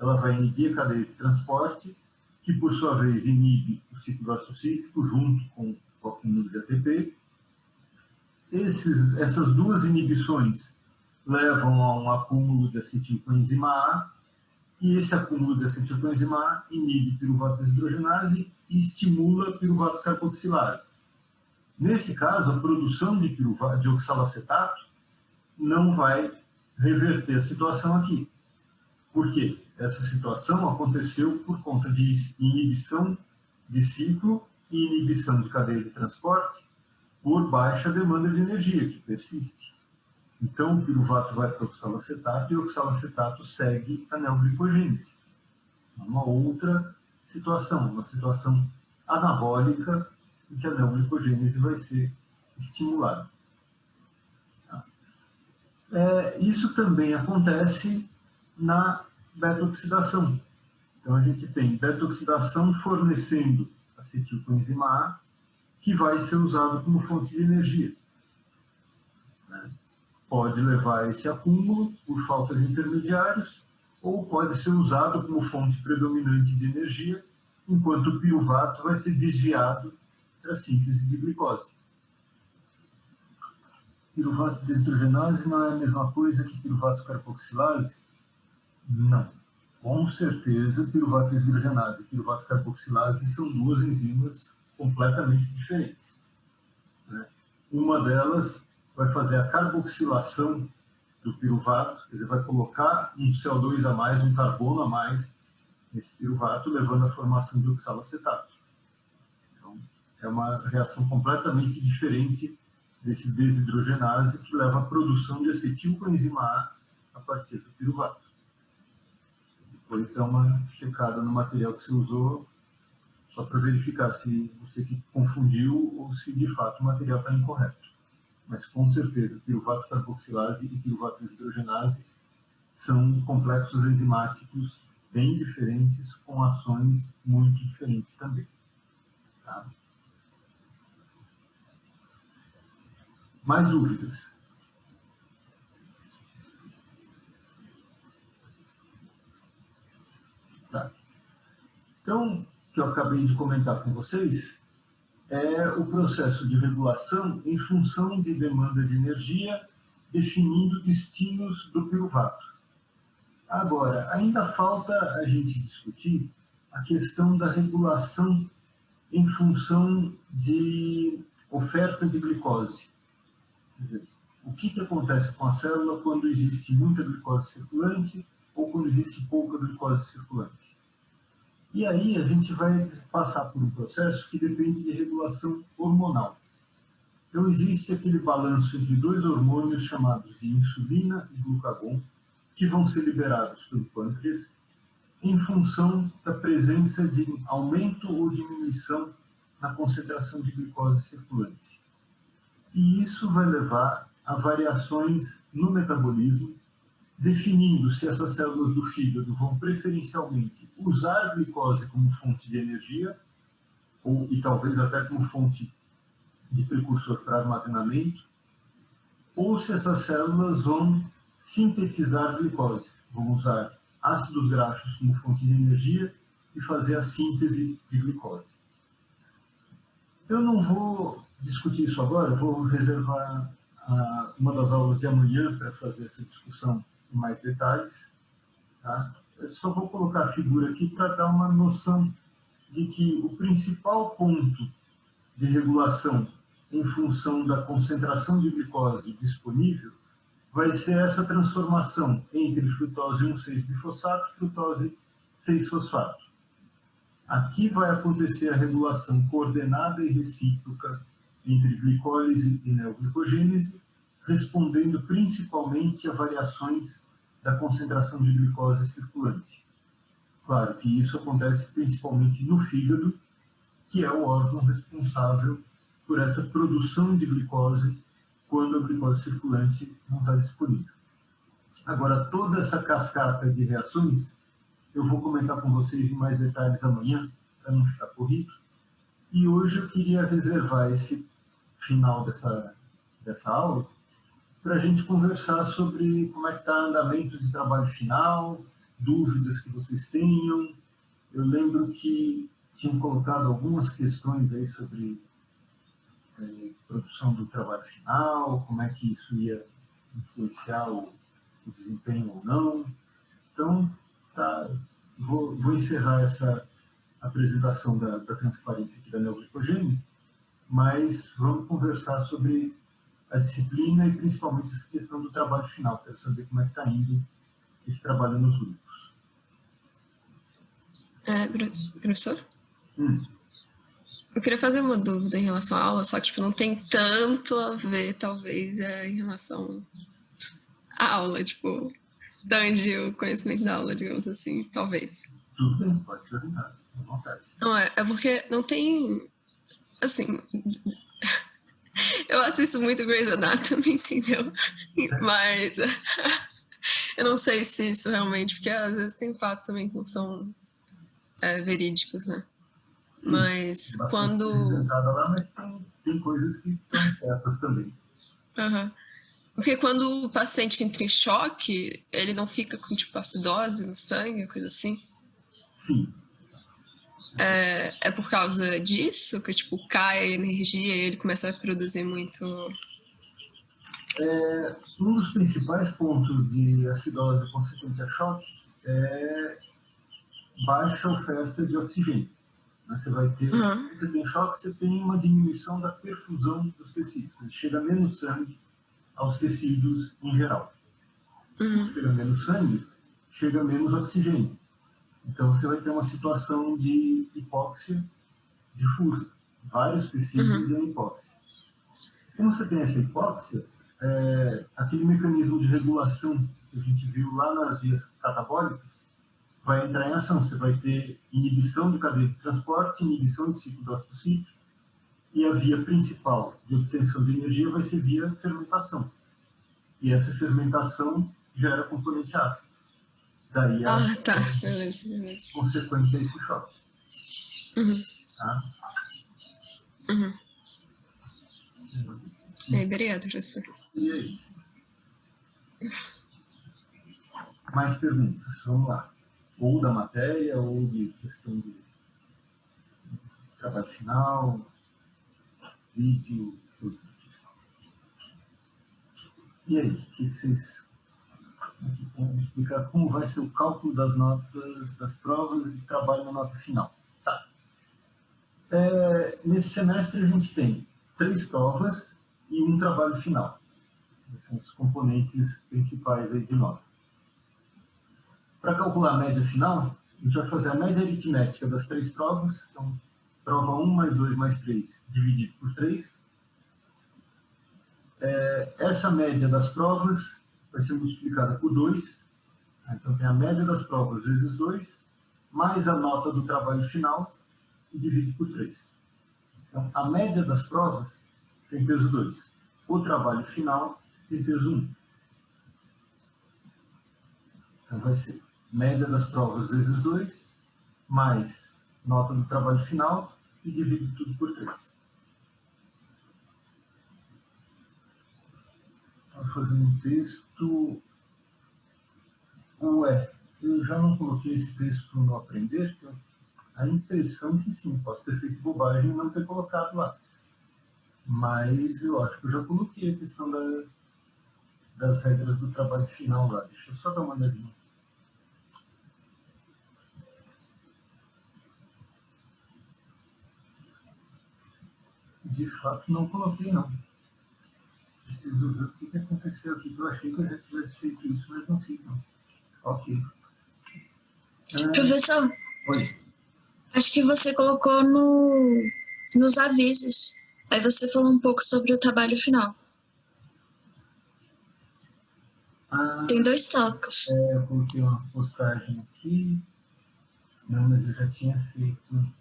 ela vai inibir a cadeia de transporte, que por sua vez inibe o ciclo do ácido cítrico junto com o acúmulo de ATP. Essas duas inibições levam a um acúmulo de acetilcoenzima A, e esse acúmulo de acetilcoenzima A inibe piruvato desidrogenase e estimula piruvato carboxilase. Nesse caso, a produção de oxalacetato não vai reverter a situação aqui. Por quê? essa situação aconteceu por conta de inibição de ciclo e inibição de cadeia de transporte por baixa demanda de energia, que persiste. Então, o piruvato vai para o oxalacetato e o oxalacetato segue a neoglicogênese. Uma outra situação, uma situação anabólica em que a neoglicogênese vai ser estimulada. Isso também acontece na beta-oxidação. Então, a gente tem beta-oxidação fornecendo acetilcoenzima A, que vai ser usado como fonte de energia. Pode levar a esse acúmulo por faltas de intermediários, ou pode ser usado como fonte predominante de energia, enquanto o piruvato vai ser desviado para a síntese de glicose. Piruvato deshidrogenase não é a mesma coisa que piruvato carboxilase? Não. Com certeza, piruvato deshidrogenase e piruvato carboxilase são duas enzimas completamente diferentes. Uma delas vai fazer a carboxilação do piruvato, quer dizer, vai colocar um CO2 a mais, um carbono a mais nesse piruvato, levando à formação de oxalacetato. Então, é uma reação completamente diferente desse desidrogenase que leva à produção de acetilcoenzima A partir do piruvato. Depois dá uma checada no material que você usou, só para verificar se você que confundiu ou se de fato o material está incorreto. Mas com certeza, piruvato carboxilase e piruvato desidrogenase são complexos enzimáticos bem diferentes, com ações muito diferentes também. Tá? Mais dúvidas? Tá. Então, o que eu acabei de comentar com vocês é o processo de regulação em função de demanda de energia, definindo destinos do piruvato. Agora, ainda falta a gente discutir a questão da regulação em função de oferta de glicose. O que acontece com a célula quando existe muita glicose circulante ou quando existe pouca glicose circulante? E aí a gente vai passar por um processo que depende de regulação hormonal. Então existe aquele balanço entre dois hormônios chamados de insulina e glucagon, que vão ser liberados pelo pâncreas em função da presença de aumento ou diminuição na concentração de glicose circulante. E isso vai levar a variações no metabolismo, definindo se essas células do fígado vão preferencialmente usar a glicose como fonte de energia, e talvez até como fonte de precursor para armazenamento, ou se essas células vão sintetizar glicose, vão usar ácidos graxos como fonte de energia e fazer a síntese de glicose. Eu não vou discutir isso agora, eu vou reservar uma das aulas de amanhã para fazer essa discussão em mais detalhes. Tá? Eu só vou colocar a figura aqui para dar uma noção de que o principal ponto de regulação em função da concentração de glicose disponível vai ser essa transformação entre frutose 1,6-bifosfato e frutose 6-fosfato. Aqui vai acontecer a regulação coordenada e recíproca entre glicólise e neoglicogênese, respondendo principalmente a variações da concentração de glicose circulante. Claro que isso acontece principalmente no fígado, que é o órgão responsável por essa produção de glicose quando a glicose circulante não está disponível. Agora, toda essa cascata de reações, eu vou comentar com vocês em mais detalhes amanhã, para não ficar corrido. E hoje eu queria reservar esse final dessa aula para a gente conversar sobre como é que está o andamento de trabalho final, dúvidas que vocês tenham. Eu lembro que tinham colocado algumas questões aí sobre produção do trabalho final, como é que isso ia influenciar o desempenho ou não. Então, tá, vou encerrar essa apresentação da transparência aqui da neoglicogênese, mas vamos conversar sobre a disciplina e principalmente essa questão do trabalho final. Quero saber como é que está indo esse trabalho nos grupos. Professor? Hum. Eu queria fazer uma dúvida em relação à aula, só que tipo, não tem tanto a ver, talvez, em relação à aula, tipo, tange o conhecimento da aula, digamos assim, talvez. Tudo bem, pode perguntar, à vontade. Não, é porque não tem, assim, eu assisto muito Grey's Anatomy, entendeu? Certo. Mas eu não sei se isso realmente, porque às vezes tem fatos também que não são verídicos, né? Sim, Mas bastante quando. representada lá, mas tem coisas que estão certas também. Uhum. Porque quando o paciente entra em choque, ele não fica com tipo acidose no sangue, coisa assim. Sim. É por causa disso que tipo cai a energia e ele começa a produzir muito. Um dos principais pontos de acidose consequente a choque é baixa oferta de oxigênio. Você vai ter, Uhum. quando você tem choque, você tem uma diminuição da perfusão dos tecidos. Chega menos sangue aos tecidos em geral. Uhum. Chega menos sangue, chega menos oxigênio. Então você vai ter uma situação de hipóxia difusa. Vários tecidos em hipóxia. Como você tem essa hipóxia, aquele mecanismo de regulação que a gente viu lá nas vias catabólicas vai entrar em ação. Você vai ter inibição de cadeia de transporte, inibição de ciclo do ácido cítrico, e a via principal de obtenção de energia vai ser via fermentação. E essa fermentação gera componente ácido. Daí a Tá. Beleza. consequência a esse choque. Uhum. Tá? Uhum. Obrigada, professor. E é isso. Mais perguntas? Vamos lá. Ou da matéria, ou de questão de trabalho final, vídeo, tudo. E aí, o que vocês vão explicar como vai ser o cálculo das notas das provas e trabalho na nota final? Tá. Nesse semestre a gente tem 3 provas e um trabalho final. Esses são os componentes principais aí de nota. Para calcular a média final, a gente vai fazer a média aritmética das 3 provas. Então, prova 1 mais 2 mais 3 dividido por 3. Essa média das provas vai ser multiplicada por 2. Então, tem a média das provas vezes 2, mais a nota do trabalho final, e divide por 3. Então, a média das provas tem peso 2. O trabalho final tem peso 1. Então, vai ser média das provas vezes 2, mais nota do trabalho final, e divide tudo por 3. Estou fazendo um texto. Eu já não coloquei esse texto no Aprender, porque a impressão que sim, posso ter feito bobagem e não ter colocado lá. Mas eu acho que eu já coloquei a questão das regras do trabalho final lá. Deixa eu só dar uma olhadinha. De fato, não coloquei, não. Preciso ver o que aconteceu aqui, que eu achei que eu já tivesse feito isso, mas não fiz, não. Ok. Professor, Oi. acho que você colocou nos avisos. Aí você falou um pouco sobre o trabalho final. Tem 2 tópicos. Eu coloquei uma postagem aqui. Não, mas eu já tinha feito.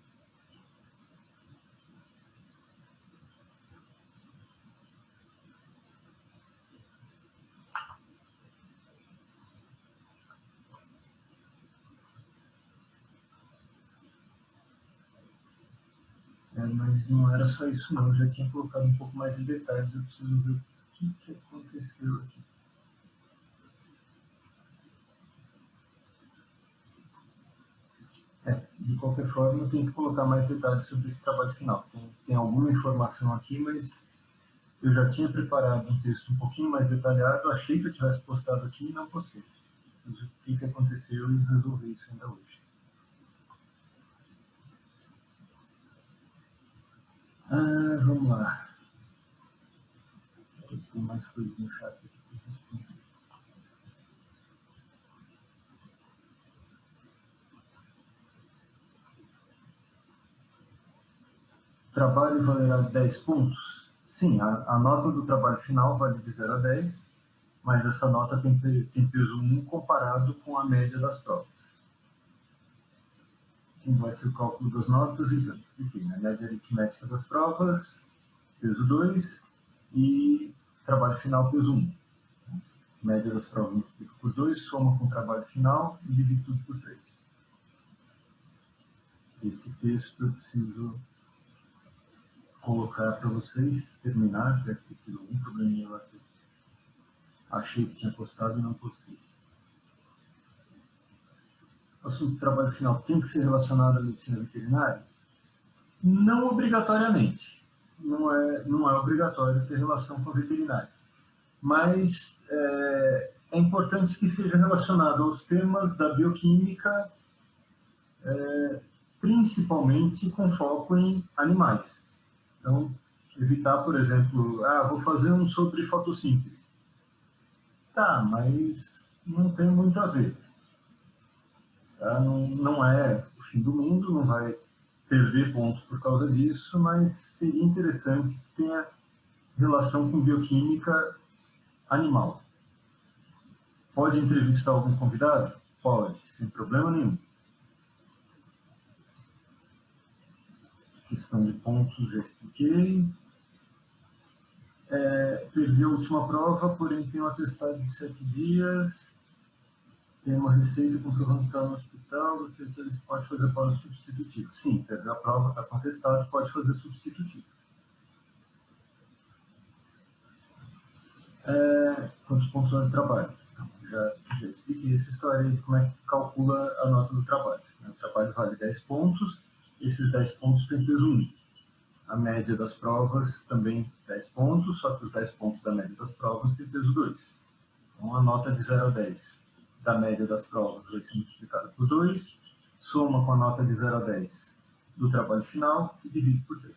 Mas não era só isso, não. Eu já tinha colocado um pouco mais de detalhes. Eu preciso ver o que aconteceu aqui. De qualquer forma, eu tenho que colocar mais detalhes sobre esse trabalho final. Tem alguma informação aqui, mas eu já tinha preparado um texto um pouquinho mais detalhado. Achei que eu tivesse postado aqui e não postei. O que aconteceu e resolver isso ainda hoje. Vamos lá. Tem mais coisas no chat aqui para responder. trabalho valerá 10 pontos? Sim, a nota do trabalho final vale de 0 a 10, mas essa nota tem peso 1 comparado com a média das provas. Então, vai ser o cálculo das notas, então, expliquei, né? Média aritmética das provas, peso 2, e trabalho final, peso 1. Média das provas multiplica por 2, soma com o trabalho final e divide tudo por 3. Esse texto eu preciso colocar para vocês, terminar, deve ter tido algum probleminha lá que achei que tinha postado e não postei. O assunto do trabalho final tem que ser relacionado à medicina veterinária? Não obrigatoriamente. Não é obrigatório ter relação com a veterinária. Mas é importante que seja relacionado aos temas da bioquímica, principalmente com foco em animais. Então, evitar, por exemplo, vou fazer um sobre fotossíntese. Tá, mas não tem muito a ver. Tá? Não é o fim do mundo, não vai perder pontos por causa disso, mas seria interessante que tenha relação com bioquímica animal. Pode entrevistar algum convidado? Pode, sem problema nenhum. Questão de pontos, já expliquei. Perdi a última prova, porém tem um atestado de 7 dias. Tem uma receita comprovando que está no hospital. Você pode fazer a prova substitutiva. Sim, perdeu a prova, está com atestado, pode fazer substitutiva. Quantos pontos de trabalho? Então, já expliquei essa história de como é que calcula a nota do trabalho. O trabalho vale 10 pontos, esses 10 pontos têm peso 1. A média das provas também 10 pontos, só que os 10 pontos da média das provas têm peso 2. Então, a nota de 0 a 10 da média das provas vai ser multiplicada por 2, soma com a nota de 0 a 10 do trabalho final e divide por 3.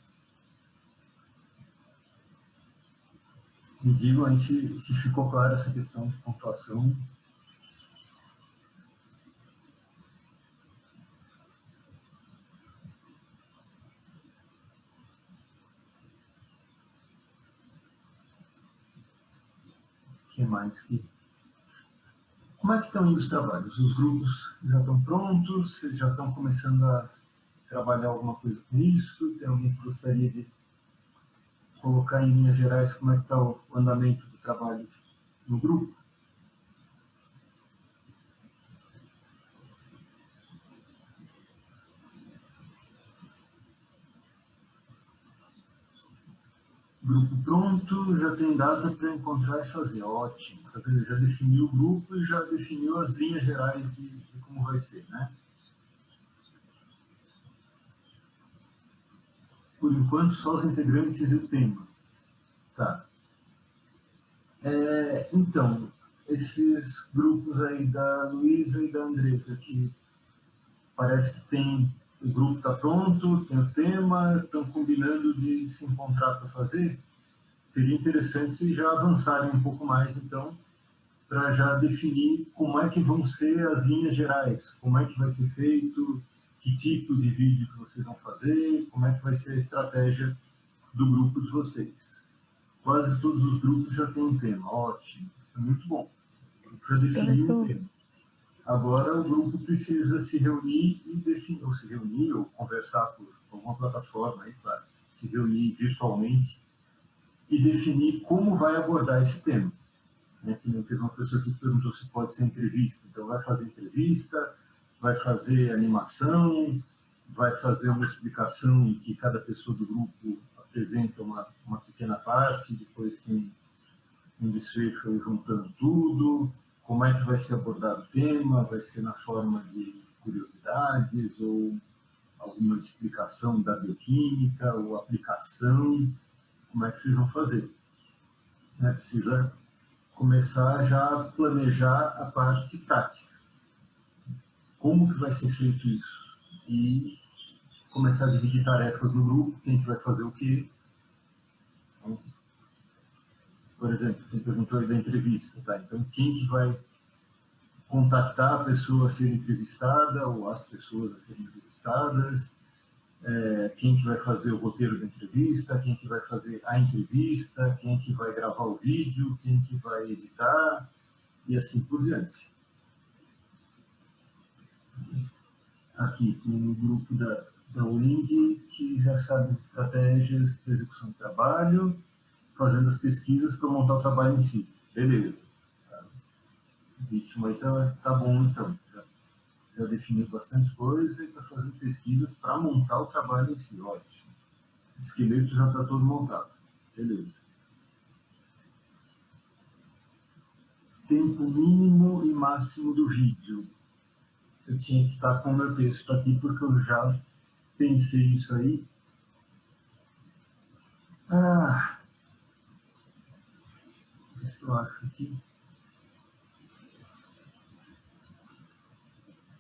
Me digam aí se ficou clara essa questão de pontuação. O que mais que... Como é que estão indo os trabalhos? Os grupos já estão prontos? Vocês já estão começando a trabalhar alguma coisa com isso? Tem alguém que gostaria de colocar em linhas gerais como é que está o andamento do trabalho no grupo? Grupo pronto, já tem data para encontrar e fazer. Ótimo. Já definiu o grupo e já definiu as linhas gerais de como vai ser, né? Por enquanto, só os integrantes e o tema. Tá. Então, esses grupos aí da Luísa e da Andressa, que parece que tem... O grupo está pronto, tem o tema, estão combinando de se encontrar para fazer. Seria interessante se já avançarem um pouco mais, então, para já definir como é que vão ser as linhas gerais, como é que vai ser feito, que tipo de vídeo que vocês vão fazer, como é que vai ser a estratégia do grupo de vocês. Quase todos os grupos já têm um tema, ótimo, é muito bom. O grupo já definiu um tema. Agora o grupo precisa se reunir e definir, ou conversar por alguma plataforma, aí, claro, se reunir virtualmente e definir como vai abordar esse tema. Que não teve uma pessoa que perguntou se pode ser entrevista. Então, vai fazer entrevista, vai fazer animação, vai fazer uma explicação em que cada pessoa do grupo apresenta uma pequena parte, depois tem um desfecho juntando tudo, como é que vai ser abordado o tema, vai ser na forma de curiosidades ou alguma explicação da bioquímica ou aplicação, como é que vocês vão fazer. Precisa começar já a planejar a parte prática. Como que vai ser feito isso? E começar a dividir tarefas no grupo, quem que vai fazer o quê. Então, por exemplo, quem perguntou aí da entrevista, tá? Então, quem que vai contactar a pessoa a ser entrevistada ou as pessoas a serem entrevistadas, quem que vai fazer o roteiro da entrevista, quem que vai fazer a entrevista, quem que vai gravar o vídeo, quem que vai editar, e assim por diante. Aqui, tem o grupo da Wendy, que já sabe as estratégias de execução do trabalho, fazendo as pesquisas para montar o trabalho em si. Beleza. O ritmo aí tá bom, então. Já definiu bastante coisa e está fazendo pesquisas para montar o trabalho em si. Ótimo. O esqueleto já está todo montado. Beleza. Tempo mínimo e máximo do vídeo. Eu tinha que estar com o meu texto aqui, porque eu já pensei isso aí. Deixa eu acho aqui.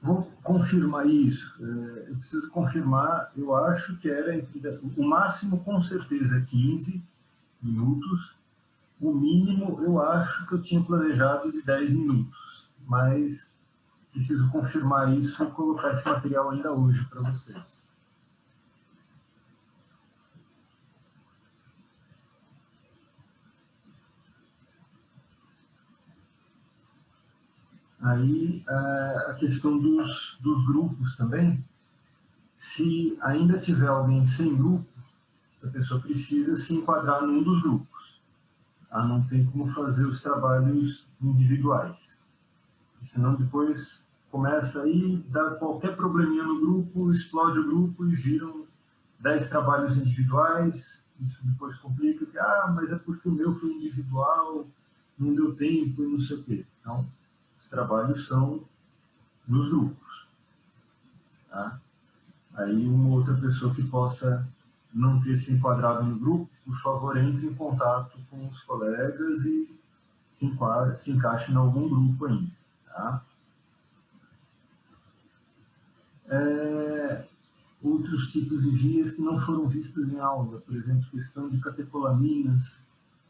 Vou confirmar isso. Eu preciso confirmar. Eu acho que era o máximo, com certeza, é 15 minutos. O mínimo, eu acho que eu tinha planejado de 10 minutos. Mas preciso confirmar isso e colocar esse material ainda hoje para vocês. Aí, a questão dos grupos também. Se ainda tiver alguém sem grupo, essa pessoa precisa se enquadrar num dos grupos. Não tem como fazer os trabalhos individuais. Senão depois começa aí, dá qualquer probleminha no grupo, explode o grupo e viram 10 trabalhos individuais. Isso depois complica, que, mas é porque o meu foi individual, não deu tempo e não sei o quê. Então, os trabalhos são nos grupos. Tá? Aí uma outra pessoa que possa não ter se enquadrado no grupo, por favor, entre em contato com os colegas e se encaixe em algum grupo ainda. Tá? Outros tipos de vias que não foram vistas em aula, por exemplo, questão de catecolaminas,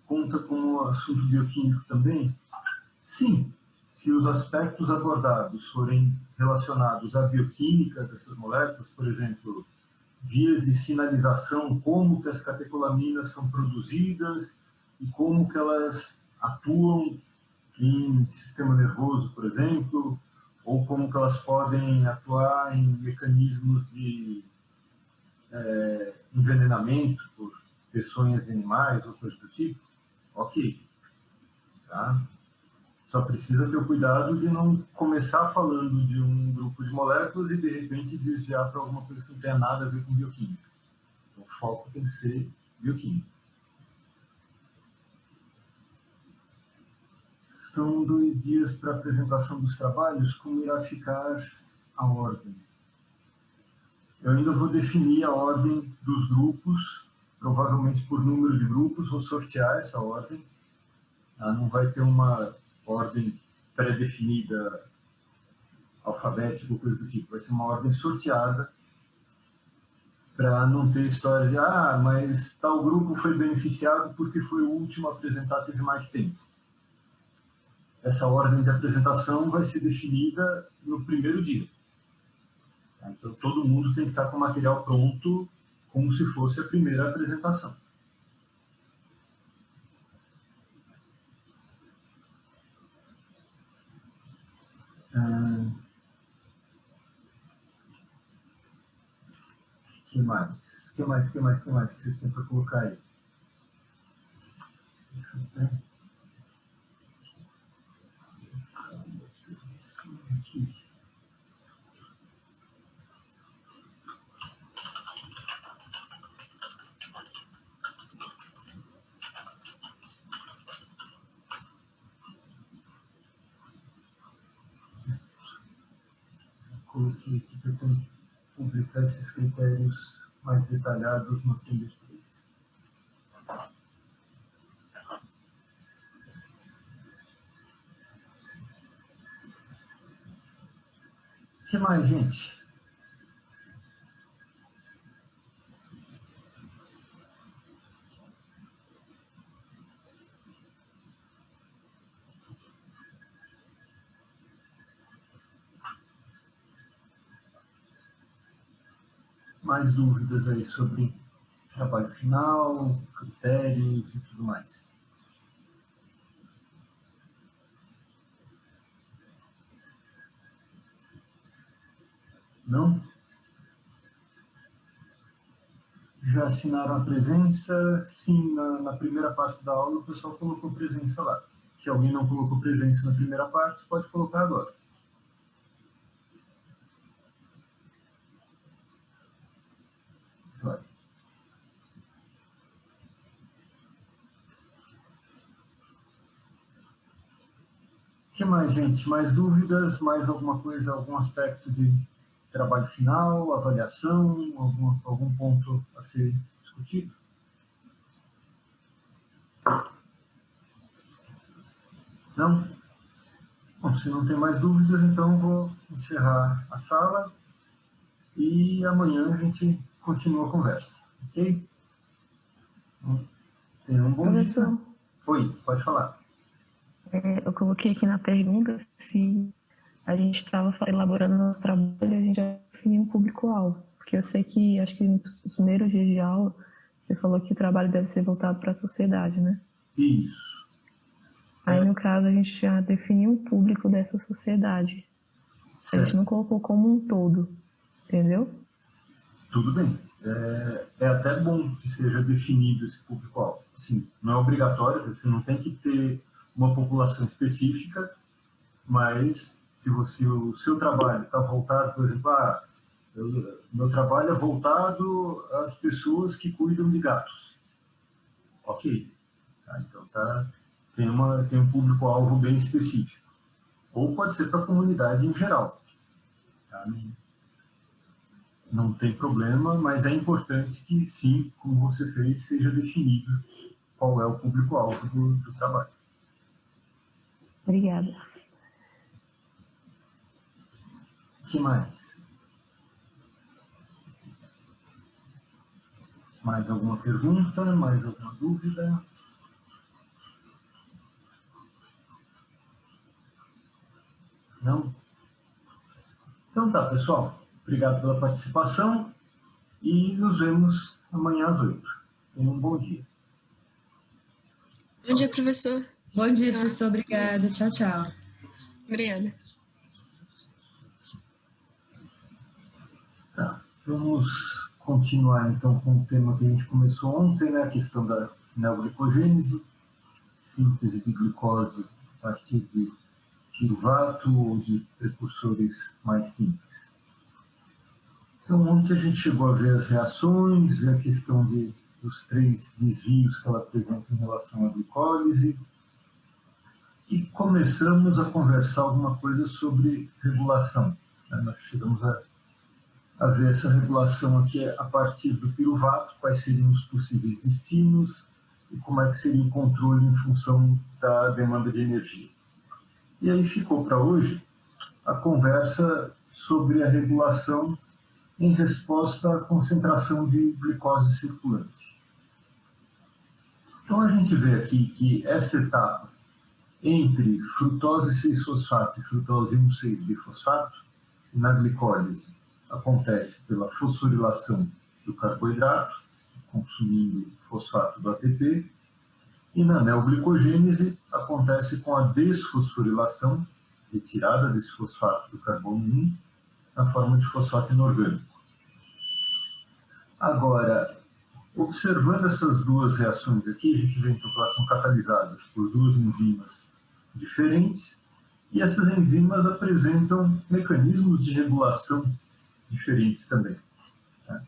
conta como assunto bioquímico também? Sim, se os aspectos abordados forem relacionados à bioquímica dessas moléculas, por exemplo, vias de sinalização, como que as catecolaminas são produzidas e como que elas atuam em sistema nervoso, por exemplo, ou como que elas podem atuar em mecanismos de envenenamento por peçonhas de animais ou coisa do tipo, ok. Tá? Só precisa ter o cuidado de não começar falando de um grupo de moléculas e, de repente, desviar para alguma coisa que não tenha nada a ver com bioquímica. Então, o foco tem que ser bioquímica. São 2 dias para a apresentação dos trabalhos. Como irá ficar a ordem? Eu ainda vou definir a ordem dos grupos, provavelmente por número de grupos, vou sortear essa ordem. Não vai ter uma ordem pré-definida, alfabética ou coisa do tipo. Vai ser uma ordem sorteada para não ter história de mas tal grupo foi beneficiado porque foi o último a apresentar, teve mais tempo. Essa ordem de apresentação vai ser definida no primeiro dia. Então, todo mundo tem que estar com o material pronto, como se fosse a primeira apresentação. Que mais? Que mais que vocês têm para colocar aí? Deixa eu ver. Aqui. Coloquei aqui que eu tenho que publicar esses critérios mais detalhados no Tender 3. O que mais, gente? Mais dúvidas aí sobre trabalho final, critérios e tudo mais? Não? Já assinaram a presença? Sim, na primeira parte da aula o pessoal colocou presença lá. Se alguém não colocou presença na primeira parte, pode colocar agora. Vai. O que mais, gente? Mais dúvidas? Mais alguma coisa, algum aspecto de trabalho final, avaliação, algum ponto a ser discutido? Não? Bom, se não tem mais dúvidas, então vou encerrar a sala e amanhã a gente continua a conversa, ok? Tenha um bom Professor, dia. Oi, pode falar. eu coloquei aqui na pergunta se a gente estava elaborando nosso trabalho, a gente já definiu um público-alvo, porque eu sei que, acho que nos primeiros dias de aula, você falou que o trabalho deve ser voltado para a sociedade, né? Isso. Aí, no caso, a gente já definiu o público dessa sociedade. A gente não colocou como um todo, entendeu? Tudo bem. É até bom que seja definido esse público-alvo. Assim, não é obrigatório, você não tem que ter uma população específica, mas se o seu trabalho está voltado, por exemplo, meu trabalho é voltado às pessoas que cuidam de gatos. Ok. Tá, então tem um público-alvo bem específico. Ou pode ser para a comunidade em geral. Tá? Não tem problema, mas é importante que, sim, como você fez, seja definido qual é o público-alvo do trabalho. Obrigada. O que mais? Mais alguma pergunta? Mais alguma dúvida? Não? Então tá, pessoal. Obrigado pela participação e nos vemos amanhã às 8. Tenham um bom dia. Bom dia, professor. Bom dia, professor. Obrigada. Tchau, tchau. Obrigada. Tá. Vamos continuar então com o tema que a gente começou ontem, né? A questão da neoglicogênese, síntese de glicose a partir de piruvato ou de precursores mais simples. Então, ontem a gente chegou a ver as reações, ver a questão dos 3 desvios que ela apresenta em relação à glicólise, e começamos a conversar alguma coisa sobre regulação. Nós chegamos a ver essa regulação aqui a partir do piruvato, quais seriam os possíveis destinos e como é que seria o controle em função da demanda de energia. E aí ficou para hoje a conversa sobre a regulação em resposta à concentração de glicose circulante. Então a gente vê aqui que essa etapa entre frutose 6-fosfato e frutose 1,6-bifosfato, na glicólise, acontece pela fosforilação do carboidrato, consumindo fosfato do ATP, e na neoglicogênese acontece com a desfosforilação, retirada desse fosfato do carbono 1, na forma de fosfato inorgânico. Agora, observando essas duas reações aqui, a gente vê então que elas são catalisadas por 2 enzimas diferentes, e essas enzimas apresentam mecanismos de regulação diferentes também. Tá?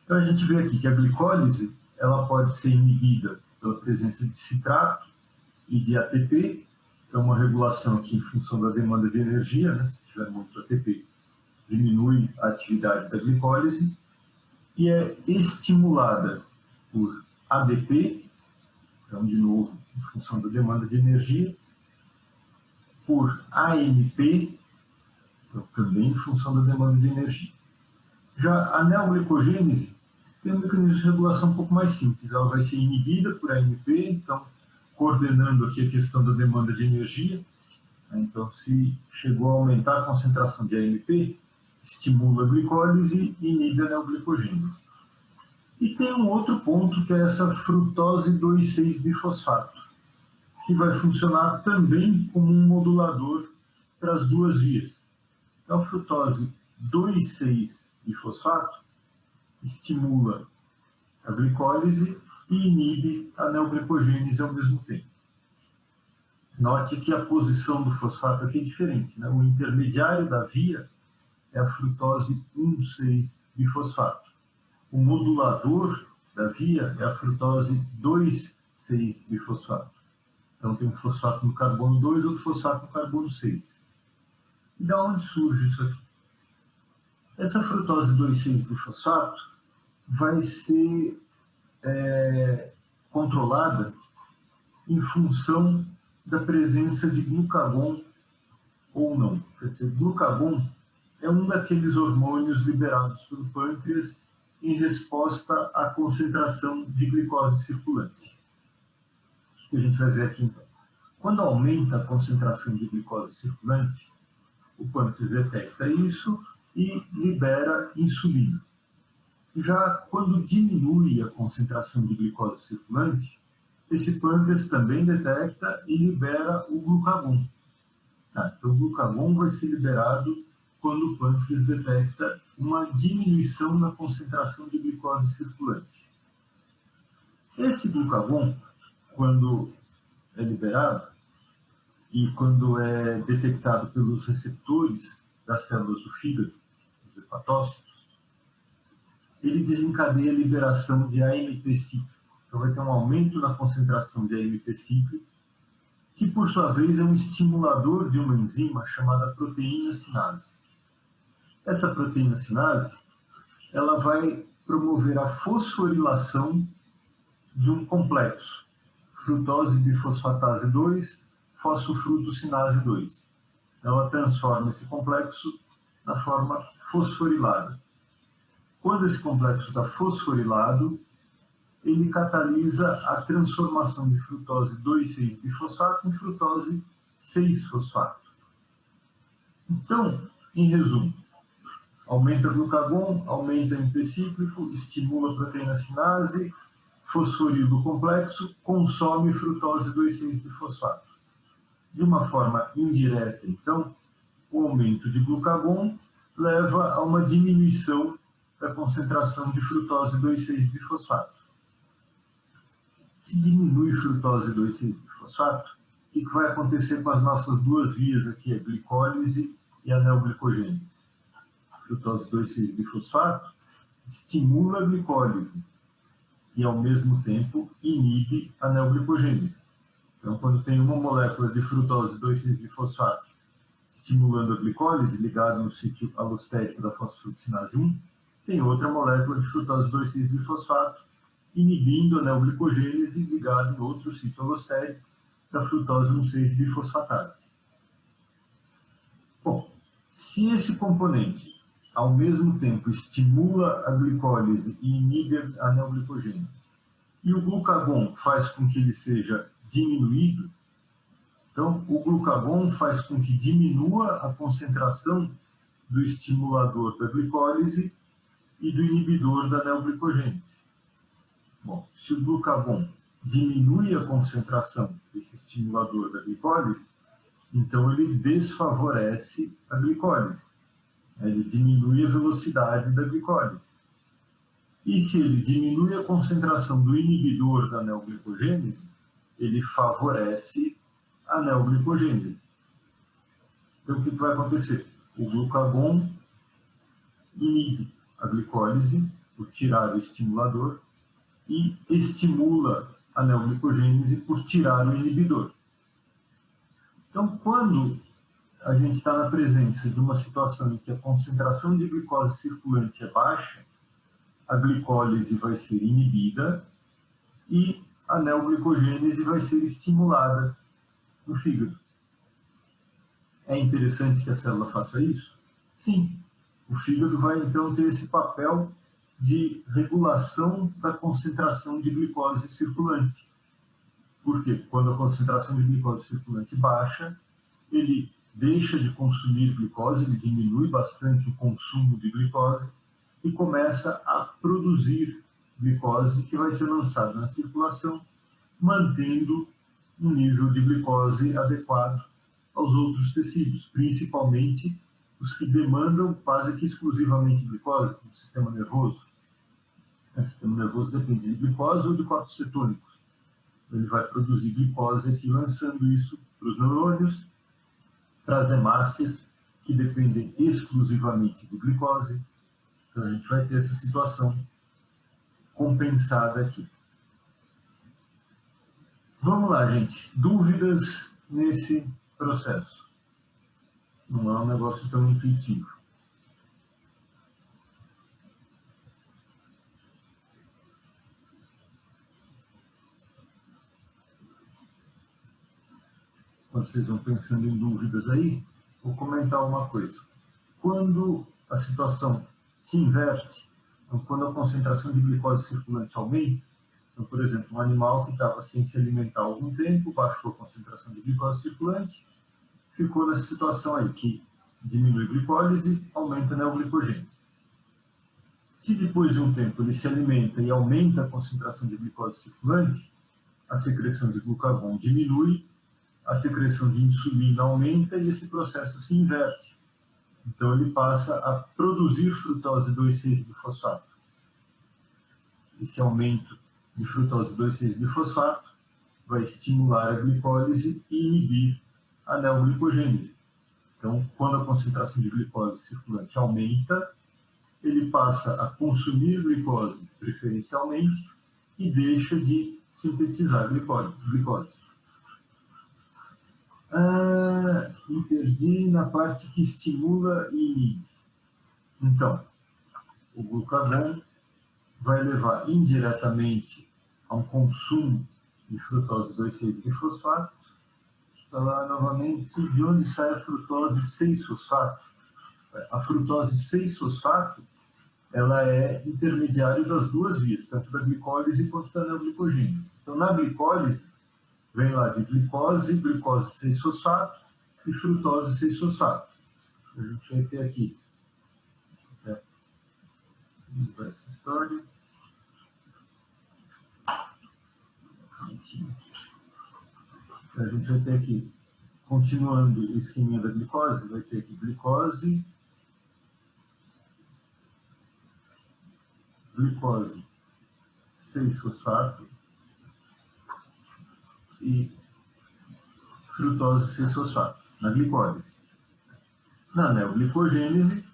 Então a gente vê aqui que a glicólise ela pode ser inibida pela presença de citrato e de ATP, então uma regulação aqui em função da demanda de energia, né? Se tiver muito ATP, diminui a atividade da glicólise, e é estimulada por ADP, então de novo em função da demanda de energia, por ANP, então, também em função da demanda de energia. Já a neoglicogênese tem um mecanismo de regulação um pouco mais simples. Ela vai ser inibida por ANP, então, coordenando aqui a questão da demanda de energia. Então, se chegou a aumentar a concentração de ANP, estimula a glicólise e inibe a neoglicogênese. E tem um outro ponto, que é essa frutose 2,6-bifosfato, que vai funcionar também como um modulador para as duas vias. Então, a frutose 2,6-bifosfato estimula a glicólise e inibe a neoglicogênese ao mesmo tempo. Note que a posição do fosfato aqui é diferente, né? O intermediário da via é a frutose 1,6-bifosfato. O modulador da via é a frutose 2,6-bifosfato. Então tem um fosfato no carbono 2 e outro fosfato no carbono 6. E da onde surge isso aqui? Essa frutose 2,6-bifosfato vai ser controlada em função da presença de glucagon ou não. Quer dizer, glucagon é um daqueles hormônios liberados pelo pâncreas em resposta à concentração de glicose circulante. O que a gente vai ver aqui então? Quando aumenta a concentração de glicose circulante, o pâncreas detecta isso e libera insulina. Já quando diminui a concentração de glicose circulante, esse pâncreas também detecta e libera o glucagon. Então, o glucagon vai ser liberado quando o pâncreas detecta uma diminuição na concentração de glicose circulante. Esse glucagon, quando é liberado e quando é detectado pelos receptores das células do fígado, os hepatócitos, ele desencadeia a liberação de AMP cíclico. Então, vai ter um aumento na concentração de AMP cíclico, que, por sua vez, é um estimulador de uma enzima chamada proteína sinase. Essa proteína sinase, ela vai promover a fosforilação de um complexo, frutose bifosfatase 2, fosfofrutosinase 2. Então, ela transforma esse complexo na forma fosforilada. Quando esse complexo está fosforilado, ele catalisa a transformação de frutose 2,6-bifosfato em frutose 6-fosfato. Então, em resumo, aumenta o glucagon, aumenta o AMP cíclico, estimula a proteína sinase, fosforila o complexo, consome frutose 2,6-bifosfato. De uma forma indireta, então, o aumento de glucagon leva a uma diminuição da concentração de frutose 2,6-bifosfato. Se diminui frutose 2,6-bifosfato, o que vai acontecer com as nossas duas vias aqui, a glicólise e a neoglicogênese? A frutose 2,6-bifosfato estimula a glicólise e, ao mesmo tempo, inibe a neoglicogênese. Então, quando tem uma molécula de frutose 2,6-bifosfato estimulando a glicólise, ligada no sítio alostérico da fosfofructinase 1, tem outra molécula de frutose 2,6-bifosfato inibindo a neoglicogênese ligada em outro sítio alostérico da frutose 1,6-bifosfatase. Bom, se esse componente, ao mesmo tempo, estimula a glicólise e inibe a neoglicogênese, e o glucagon faz com que ele seja diminuído, então, o glucagon faz com que diminua a concentração do estimulador da glicólise e do inibidor da neoglicogênese. Bom, se o glucagon diminui a concentração desse estimulador da glicólise, então ele desfavorece a glicólise. Ele diminui a velocidade da glicólise. E se ele diminui a concentração do inibidor da neoglicogênese, ele favorece a neoglicogênese. Então, o que vai acontecer? O glucagon inibe a glicólise por tirar o estimulador e estimula a neoglicogênese por tirar o inibidor. Então, quando a gente está na presença de uma situação em que a concentração de glicose circulante é baixa, a glicólise vai ser inibida e a neoglicogênese vai ser estimulada no fígado. É interessante que a célula faça isso? Sim. O fígado vai, então, ter esse papel de regulação da concentração de glicose circulante. Por quê? Quando a concentração de glicose circulante baixa, ele deixa de consumir glicose, ele diminui bastante o consumo de glicose e começa a produzir glicose que vai ser lançada na circulação, mantendo um nível de glicose adequado aos outros tecidos, principalmente os que demandam quase que exclusivamente glicose, como o sistema nervoso. O sistema nervoso depende de glicose ou de corpos cetônicos. Ele vai produzir glicose aqui, lançando isso para os neurônios, para as hemácias, que dependem exclusivamente de glicose. Então, a gente vai ter essa situação compensada aqui. Vamos lá, gente. Dúvidas nesse processo? Não é um negócio tão intuitivo. Quando vocês vão pensando em dúvidas aí, vou comentar uma coisa. Quando a situação se inverte, então, quando a concentração de glicose circulante aumenta, então, por exemplo, um animal que estava sem se alimentar há algum tempo, baixou a concentração de glicose circulante, ficou nessa situação aí, que diminui a glicólise, aumenta a neoglicogênese. Se depois de um tempo ele se alimenta e aumenta a concentração de glicose circulante, a secreção de glucagon diminui, a secreção de insulina aumenta e esse processo se inverte. Então, ele passa a produzir frutose 2,6-bifosfato. Esse aumento de frutose 2,6-bifosfato vai estimular a glicólise e inibir a neoglicogênese. Então, quando a concentração de glicose circulante aumenta, ele passa a consumir glicose preferencialmente e deixa de sintetizar glicose. Me perdi na parte que estimula e inibe. Então, o glucagon vai levar indiretamente a um consumo de frutose 2,6-bifosfato. Está lá novamente de onde sai a frutose 6-fosfato. A frutose 6-fosfato ela é intermediário das duas vias, tanto da glicólise quanto da neoglicogênese. Então, na glicólise, vem lá de glicose 6-fosfato e frutose 6-fosfato. A gente vai ter aqui essa história. A gente vai ter aqui, continuando o esqueminha da glicose, vai ter aqui glicose 6-fosfato e frutose 6-fosfato, na glicólise. Na neoglicogênese,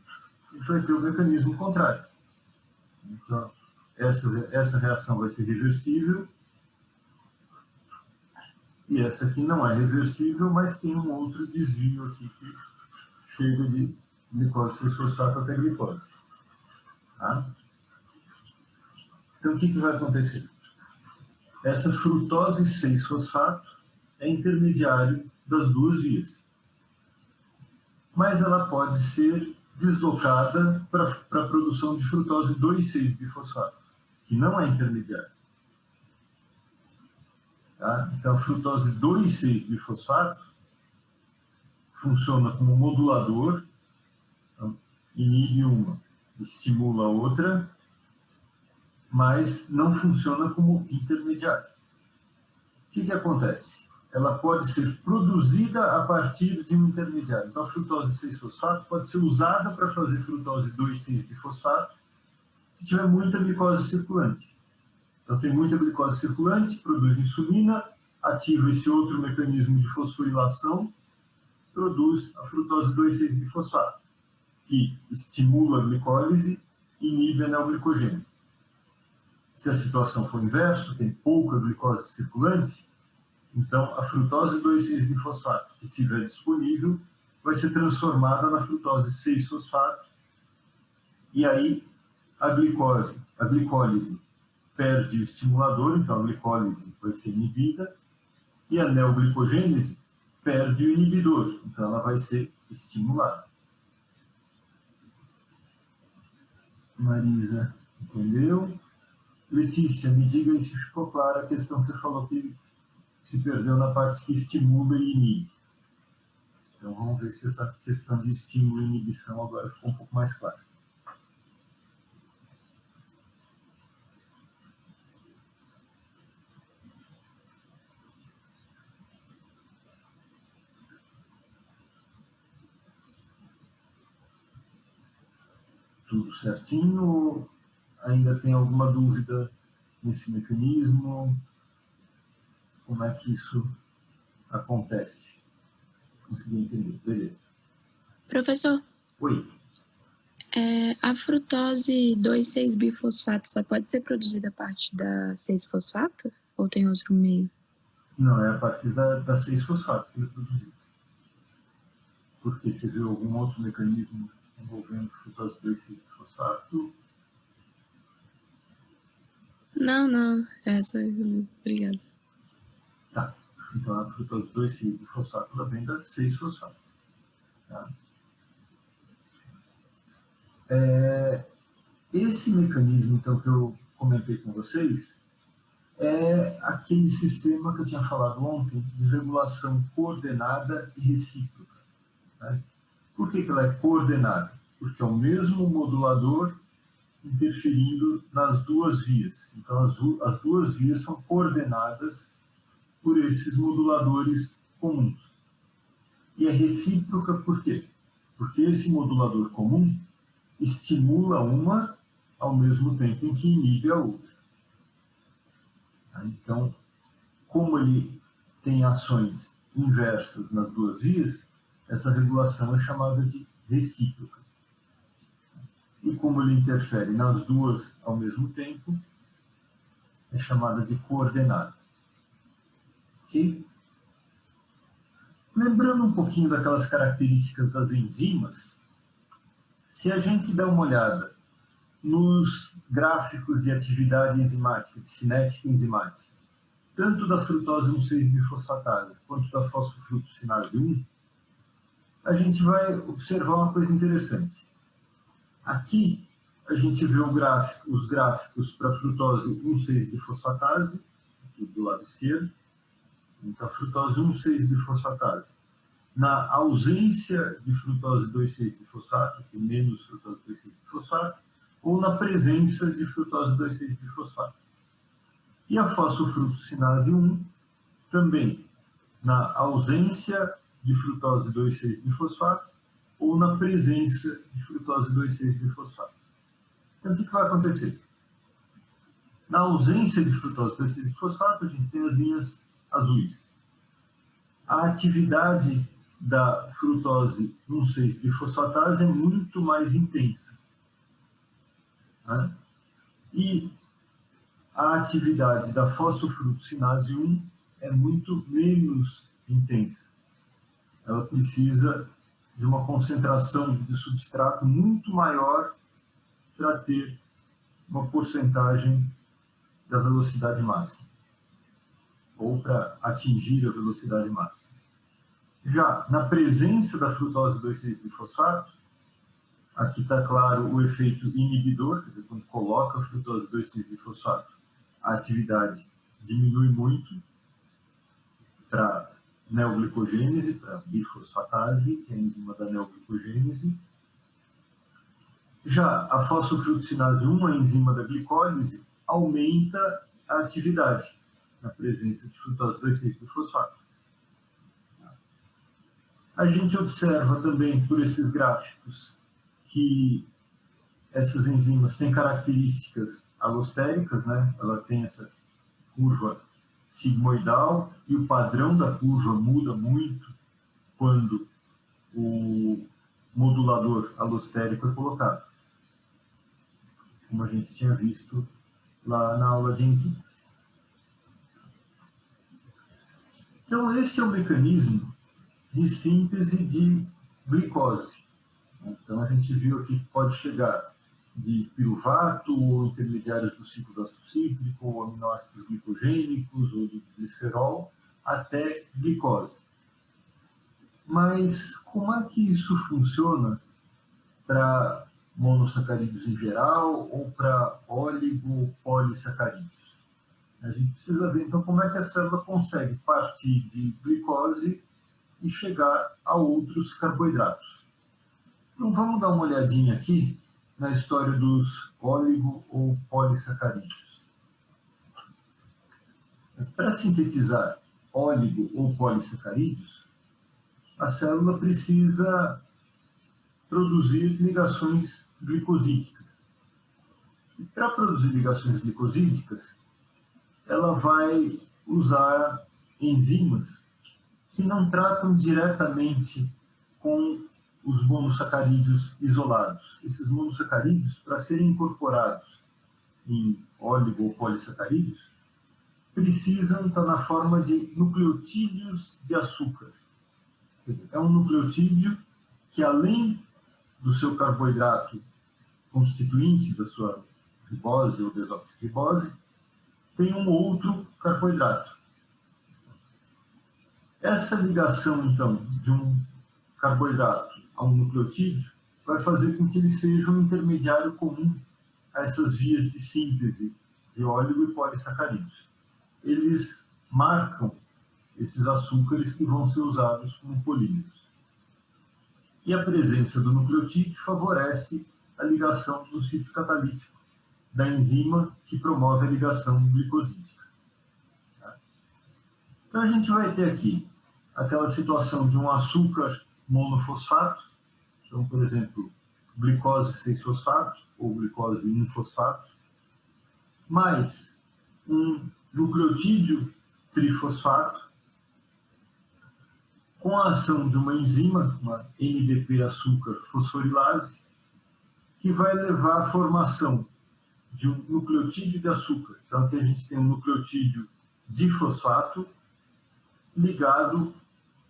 a gente vai ter o mecanismo contrário. Então, essa reação vai ser reversível, e essa aqui não é reversível, mas tem um outro desvio aqui que chega de glicose 6-fosfato até glicose. Tá? Então, o que vai acontecer? Essa frutose 6-fosfato é intermediário das duas vias. Mas ela pode ser deslocada para a produção de frutose 2,6-bifosfato, que não é intermediário. Tá? Então, a frutose 2,6-bifosfato funciona como modulador, então, inibe uma, estimula a outra, mas não funciona como intermediário. O que acontece? Ela pode ser produzida a partir de um intermediário. Então, a frutose 6-fosfato pode ser usada para fazer frutose 2,6-bifosfato se tiver muita glicose circulante. Então, tem muita glicose circulante, produz insulina, ativa esse outro mecanismo de fosforilação, produz a frutose 2,6-bifosfato, que estimula a glicólise e inibe a neoglicogênese. Se a situação for inversa, tem pouca glicose circulante, então a frutose 2,6-bifosfato que estiver disponível vai ser transformada na frutose 6-fosfato, e aí a glicólise perde o estimulador, então a glicólise vai ser inibida, e a neoglicogênese perde o inibidor, então ela vai ser estimulada. Marisa, entendeu? Letícia, me diga aí se ficou clara a questão que você falou que se perdeu na parte que estimula e inibe. Então, vamos ver se essa questão de estímulo e inibição agora ficou um pouco mais clara. Tudo certinho ou ainda tem alguma dúvida nesse mecanismo? Como é que isso acontece? Consegui entender, beleza. Professor, Oi, a frutose 2,6-bifosfato só pode ser produzida a partir da 6-fosfato? Ou tem outro meio? não, é a partir da 6-fosfato que é produzido. Porque você viu algum outro mecanismo envolvendo frutose 2,6-fosfato? Não. Essa mesmo. Obrigada. Tá. Então, a frutose 2,6-fosfato ela vem da 6-fosfato. Tá? Esse mecanismo, então, que eu comentei com vocês, é aquele sistema que eu tinha falado ontem de regulação coordenada e recíproca. Né? Por que ela é coordenada? Porque é o mesmo modulador interferindo nas duas vias. Então, as duas vias são coordenadas por esses moduladores comuns. E é recíproca por quê? Porque esse modulador comum estimula uma ao mesmo tempo em que inibe a outra. Então, como ele tem ações inversas nas duas vias, essa regulação é chamada de recíproca. E como ele interfere nas duas ao mesmo tempo, é chamada de coordenada. Ok? Lembrando um pouquinho daquelas características das enzimas, se a gente der uma olhada nos gráficos de atividade enzimática, de cinética enzimática, tanto da frutose 1,6-bifosfatase quanto da fosfofrutossinase 1, a gente vai observar uma coisa interessante. Aqui, a gente vê os gráficos para a frutose 1,6-bifosfatase, aqui do lado esquerdo. Então, a frutose 1,6-bifosfatase. Na ausência de frutose 2,6-bifosfato, que menos frutose 2,6-bifosfato, ou na presença de frutose 2,6-bifosfato. E a fosfofrutossinase 1, também na ausência de frutose 2,6-bifosfato, ou na presença de frutose 2,6-bifosfato. Então, o que vai acontecer? Na ausência de frutose 2,6-bifosfato, a gente tem as linhas azuis. A atividade da frutose 1,6-bifosfatase é muito mais intensa. Né? E a atividade da fosfofrutossinase 1 é muito menos intensa. Ela precisa de uma concentração de substrato muito maior para ter uma porcentagem da velocidade máxima, ou para atingir a velocidade máxima. Já na presença da frutose 2,6-bifosfato, aqui está claro o efeito inibidor, quer dizer, quando coloca a frutose 2,6-bifosfato, a atividade diminui muito para neoglicogênese, para bifosfatase, que é a enzima da neoglicogênese. Já a fosfofrutossinase 1, a enzima da glicólise, aumenta a atividade na presença de frutose 2,6-bifosfato. A gente observa também por esses gráficos que essas enzimas têm características alostéricas, né? Ela tem essa curva sigmoidal e o padrão da curva muda muito quando o modulador alostérico é colocado, como a gente tinha visto lá na aula de enzimas. Então, esse é o mecanismo de síntese de glicose. Então, a gente viu aqui que pode chegar de piruvato, ou intermediários do ciclo ácido cítrico, ou aminoácidos glicogênicos, ou de glicerol, até glicose. Mas como é que isso funciona para monossacarídeos em geral, ou para óligo ou polissacarídeos? A gente precisa ver, então, como é que a célula consegue partir de glicose e chegar a outros carboidratos. Então, vamos dar uma olhadinha aqui na história dos óligo ou polissacarídeos. Para sintetizar óligo ou polissacarídeos, a célula precisa produzir ligações glicosídicas. E para produzir ligações glicosídicas, ela vai usar enzimas que não tratam diretamente com os monossacarídeos isolados. Esses monossacarídeos, para serem incorporados em óligo ou polissacarídeos, precisam estar na forma de nucleotídeos de açúcar. É um nucleotídeo que, além do seu carboidrato constituinte da sua ribose ou desoxirribose, tem um outro carboidrato. Essa ligação, então, de um carboidrato a um nucleotídeo vai fazer com que ele seja um intermediário comum a essas vias de síntese de óligo e polissacarídeos. Eles marcam esses açúcares que vão ser usados como polímeros. E a presença do nucleotídeo favorece a ligação no sítio catalítico da enzima que promove a ligação glicosídica. Então a gente vai ter aqui aquela situação de um açúcar monofosfato, então, por exemplo, glicose 6-fosfato ou glicose 1-fosfato, mais um nucleotídeo trifosfato, com a ação de uma enzima, uma NDP açúcar fosforilase, que vai levar à formação de um nucleotídeo de açúcar. Então, aqui a gente tem um nucleotídeo difosfato ligado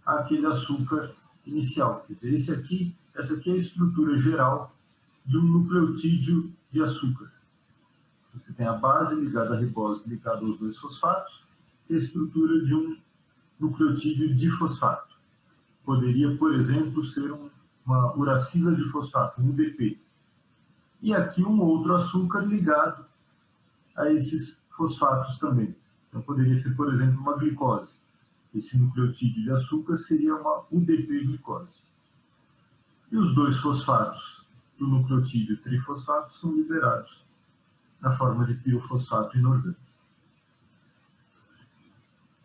àquele açúcar inicial. Quer dizer, essa aqui é a estrutura geral de um nucleotídeo de açúcar. Você tem a base ligada à ribose, ligada aos dois fosfatos, e a estrutura de um nucleotídeo difosfato. Poderia, por exemplo, ser uma uracila de fosfato, um UDP. E aqui um outro açúcar ligado a esses fosfatos também. Então, poderia ser, por exemplo, uma glicose. Esse nucleotídeo de açúcar seria uma UDP-glicose. E os dois fosfatos do nucleotídeo trifosfato são liberados na forma de pirofosfato inorgânico.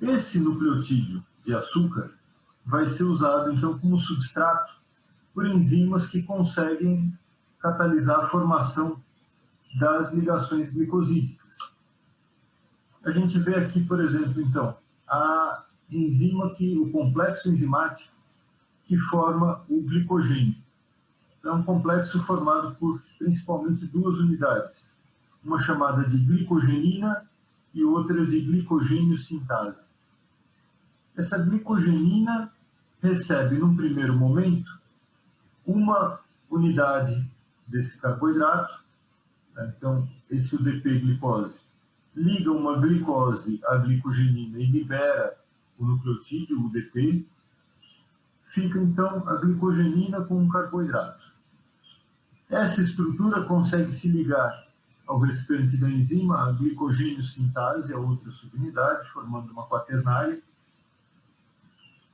Esse nucleotídeo de açúcar vai ser usado, então, como substrato por enzimas que conseguem catalisar a formação das ligações glicosídicas. A gente vê aqui, por exemplo, então, a enzima o complexo enzimático que forma o glicogênio. É um complexo formado por principalmente duas unidades, uma chamada de glicogenina e outra de glicogênio sintase. Essa glicogenina recebe, num primeiro momento, uma unidade desse carboidrato. Então, esse UDP-glicose liga uma glicose à glicogenina e libera o nucleotídeo, o UDP. Fica, então, a glicogenina com um carboidrato. Essa estrutura consegue se ligar ao restante da enzima, a glicogênio sintase, a outra subunidade, formando uma quaternária.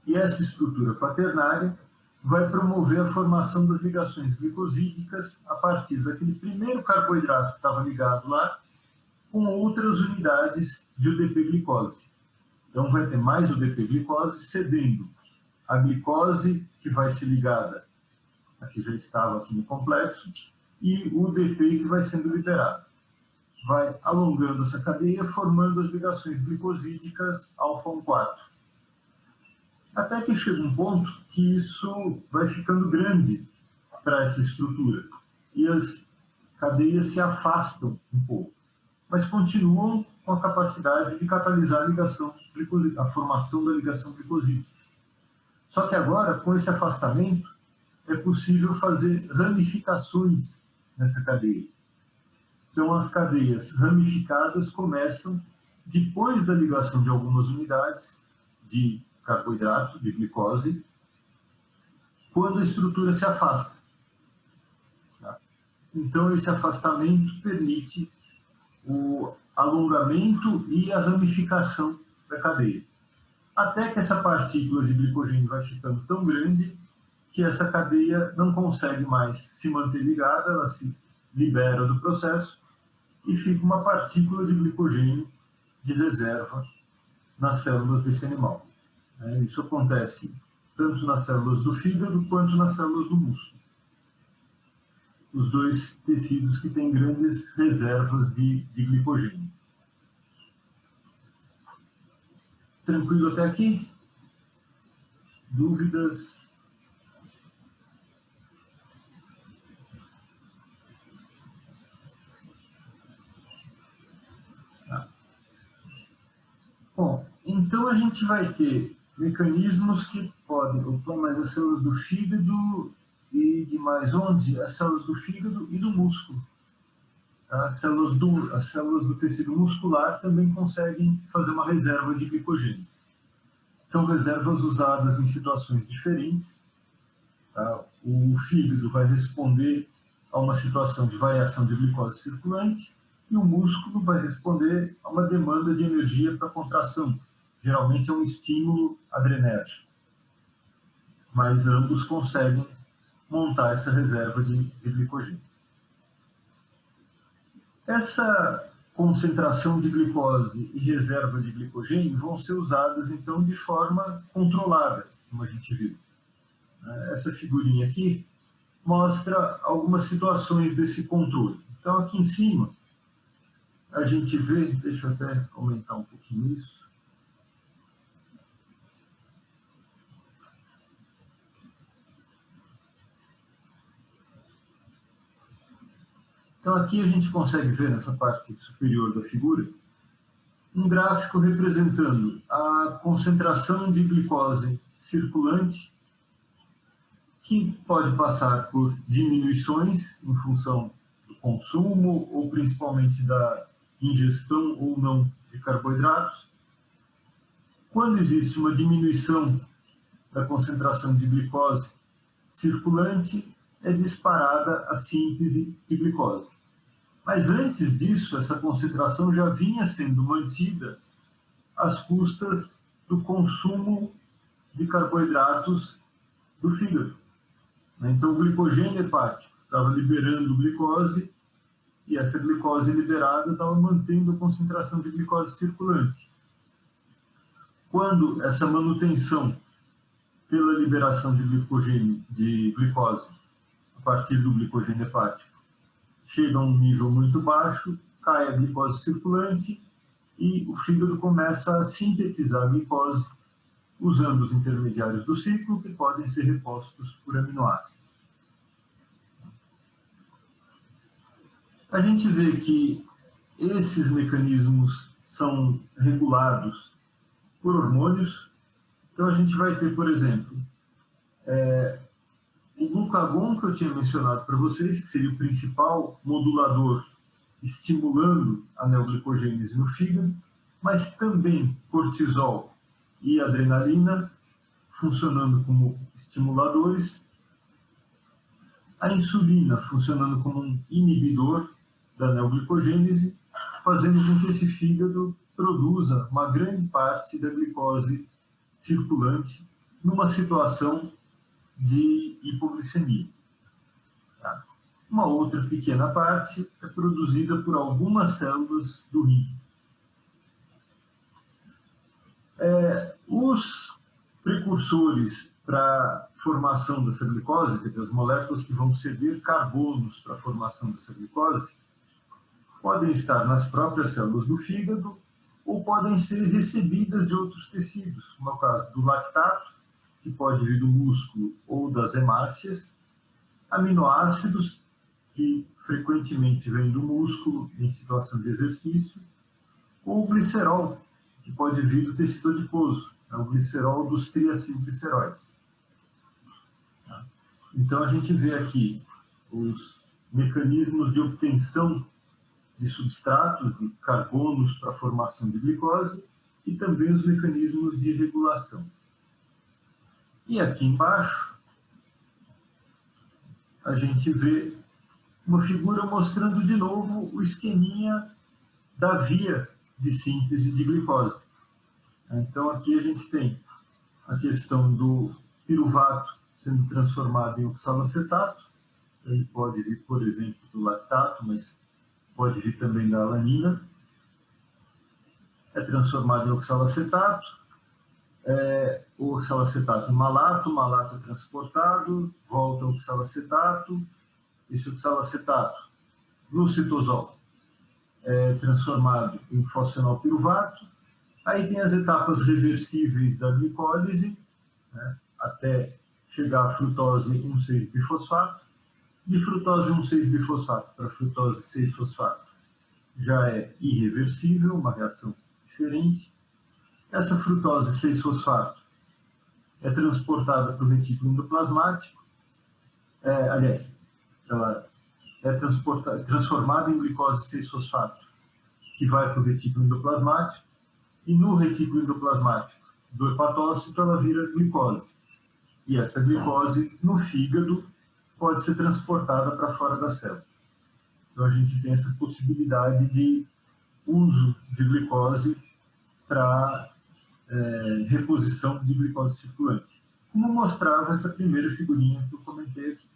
E essa estrutura quaternária vai promover a formação das ligações glicosídicas a partir daquele primeiro carboidrato que estava ligado lá, com outras unidades de UDP-glicose. Então, vai ter mais UDP-glicose cedendo a glicose, que vai ser ligada a que já estava aqui no complexo, e o UDP que vai sendo liberado. Vai alongando essa cadeia, formando as ligações glicosídicas alfa-1,4. Até que chega um ponto que isso vai ficando grande para essa estrutura. E as cadeias se afastam um pouco, mas continuam com a capacidade de catalisar a formação da ligação glicosídica. Só que agora, com esse afastamento, é possível fazer ramificações nessa cadeia. Então, as cadeias ramificadas começam depois da ligação de algumas unidades de carboidrato, de glicose, quando a estrutura se afasta. Então, esse afastamento permite o alongamento e a ramificação da cadeia. até que essa partícula de glicogênio vai ficando tão grande que essa cadeia não consegue mais se manter ligada, ela se libera do processo e fica uma partícula de glicogênio de reserva nas células desse animal. Isso acontece tanto nas células do fígado quanto nas células do músculo. Os dois tecidos que têm grandes reservas de glicogênio. Tranquilo até aqui? Dúvidas? Bom, então a gente vai ter mecanismos que podem ocupar mais as células do fígado e de mais onde? As células do fígado e do músculo. As células do tecido muscular também conseguem fazer uma reserva de glicogênio. São reservas usadas em situações diferentes. O fígado vai responder a uma situação de variação de glicose circulante e o músculo vai responder a uma demanda de energia para contração. Geralmente é um estímulo adrenérgico. Mas ambos conseguem montar essa reserva de glicogênio. Essa concentração de glicose e reserva de glicogênio vão ser usadas, então, de forma controlada, como a gente viu. Essa figurinha aqui mostra algumas situações desse controle. Então, aqui em cima, a gente vê, deixa eu até aumentar um pouquinho isso. Então, aqui a gente consegue ver, nessa parte superior da figura, um gráfico representando a concentração de glicose circulante, que pode passar por diminuições em função do consumo, ou principalmente da ingestão ou não de carboidratos. Quando existe uma diminuição da concentração de glicose circulante, é disparada a síntese de glicose. Mas antes disso, essa concentração já vinha sendo mantida às custas do consumo de carboidratos do fígado. Então, o glicogênio hepático estava liberando glicose e essa glicose liberada estava mantendo a concentração de glicose circulante. Quando essa manutenção pela liberação de glicose a partir do glicogênio hepático chega a um nível muito baixo, cai a glicose circulante e o fígado começa a sintetizar a glicose usando os intermediários do ciclo, que podem ser repostos por aminoácidos. A gente vê que esses mecanismos são regulados por hormônios. Então, a gente vai ter, por exemplo, o glucagon, que eu tinha mencionado para vocês, que seria o principal modulador estimulando a neoglicogênese no fígado, mas também cortisol e adrenalina funcionando como estimuladores, a insulina funcionando como um inibidor da neoglicogênese, fazendo com que esse fígado produza uma grande parte da glicose circulante numa situação de hipoglicemia. Uma outra pequena parte é produzida por algumas células do rim. Os precursores para a formação dessa glicose, quer dizer, as moléculas que vão ceder carbonos para a formação dessa glicose, podem estar nas próprias células do fígado ou podem ser recebidas de outros tecidos, como é o caso do lactato, que pode vir do músculo ou das hemácias, aminoácidos, que frequentemente vêm do músculo em situação de exercício, ou o glicerol, que pode vir do tecido adiposo, o glicerol dos triacilgliceróis. Então, a gente vê aqui os mecanismos de obtenção de substratos, de carbonos para a formação de glicose, e também os mecanismos de regulação. E aqui embaixo, a gente vê uma figura mostrando de novo o esqueminha da via de síntese de glicose. Então, aqui a gente tem a questão do piruvato sendo transformado em oxalacetato. Ele pode vir, por exemplo, do lactato, mas pode vir também da alanina. É transformado em oxalacetato. O oxalacetato em malato, o malato é transportado, volta ao oxalacetato. Esse oxalacetato, no citosol, é transformado em fosfenolpiruvato. Aí tem as etapas reversíveis da glicólise, né, até chegar à frutose 1,6-bifosfato. De frutose 1,6-bifosfato para frutose 6-fosfato já é irreversível, uma reação diferente. Essa frutose 6-fosfato é transportada para o retículo endoplasmático. Aliás, ela é transformada em glicose 6-fosfato, que vai para o retículo endoplasmático. E no retículo endoplasmático do hepatócito, ela vira glicose. E essa glicose, no fígado, pode ser transportada para fora da célula. Então, a gente tem essa possibilidade de uso de glicose para reposição de glicose circulante, como mostrava essa primeira figurinha que eu comentei aqui.